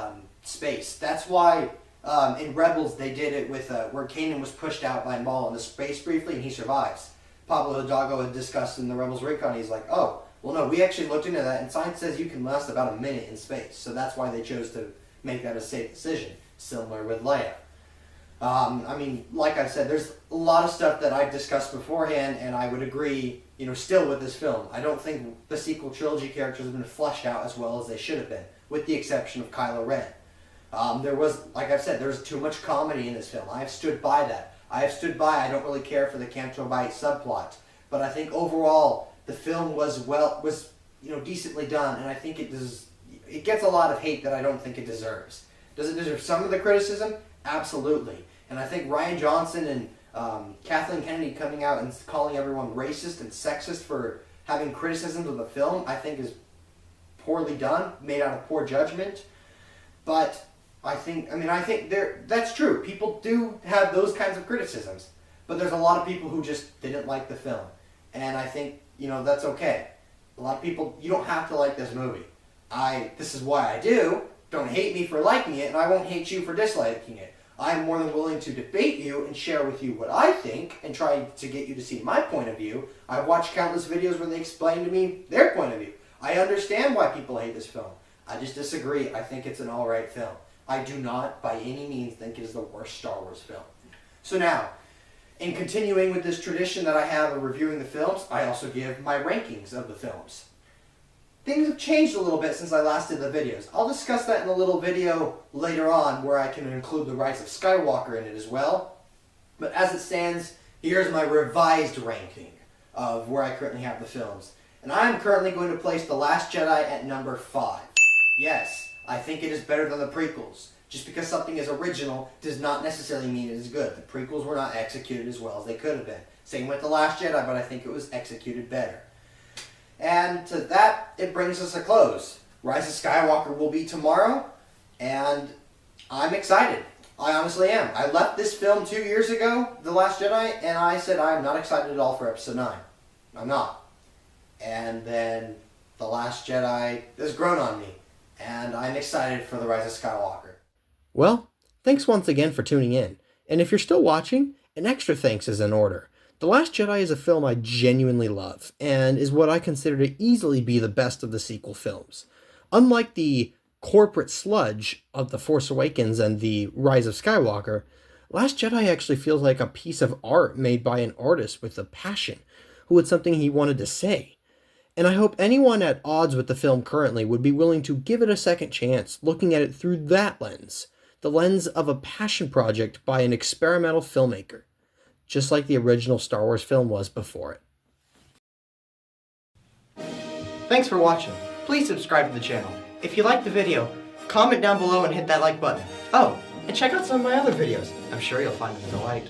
space. That's why in Rebels they did it with where Kanan was pushed out by Maul into space briefly and he survives. Pablo Hidalgo had discussed in the Rebels Recon, he's like, oh, well no, we actually looked into that and science says you can last about a minute in space. So that's why they chose to make that a safe decision, similar with Leia. Like I said, there's a lot of stuff that I've discussed beforehand, and I would agree, still with this film. I don't think the sequel trilogy characters have been fleshed out as well as they should have been, with the exception of Kylo Ren. Like I've said, there's too much comedy in this film. I have stood by that. I don't really care for the Canto Bight subplot, but I think overall the film was decently done, and I think it gets a lot of hate that I don't think it deserves. Does it deserve some of the criticism? Absolutely. And I think Rian Johnson and Kathleen Kennedy coming out and calling everyone racist and sexist for having criticisms of the film, I think is poorly done, made out of poor judgment. But I think that's true. People do have those kinds of criticisms. But there's a lot of people who just didn't like the film. And I think, that's okay. A lot of people, you don't have to like this movie. This is why I do. Don't hate me for liking it, and I won't hate you for disliking it. I'm more than willing to debate you and share with you what I think and try to get you to see my point of view. I've watched countless videos where they explain to me their point of view. I understand why people hate this film. I just disagree. I think it's an alright film. I do not, by any means, think it is the worst Star Wars film. So now, in continuing with this tradition that I have of reviewing the films, I also give my rankings of the films. Things have changed a little bit since I last did the videos. I'll discuss that in a little video later on where I can include the Rise of Skywalker in it as well. But as it stands, here's my revised ranking of where I currently have the films. And I'm currently going to place The Last Jedi at number 5. Yes, I think it is better than the prequels. Just because something is original does not necessarily mean it is good. The prequels were not executed as well as they could have been. Same with The Last Jedi, but I think it was executed better. And to that, it brings us a close. Rise of Skywalker will be tomorrow, and I'm excited. I honestly am. I left this film 2 years ago, The Last Jedi, and I said I'm not excited at all for Episode 9. I'm not. And then The Last Jedi has grown on me, and I'm excited for The Rise of Skywalker. Well, thanks once again for tuning in. And if you're still watching, an extra thanks is in order. The Last Jedi is a film I genuinely love, and is what I consider to easily be the best of the sequel films. Unlike the corporate sludge of The Force Awakens and The Rise of Skywalker, Last Jedi actually feels like a piece of art made by an artist with a passion, who had something he wanted to say. And I hope anyone at odds with the film currently would be willing to give it a second chance, looking at it through that lens, the lens of a passion project by an experimental filmmaker, just like the original Star Wars film was before it. Thanks for watching. Please subscribe to the channel. If you liked the video, comment down below and hit that like button. Oh, and check out some of my other videos. I'm sure you'll find them a delight.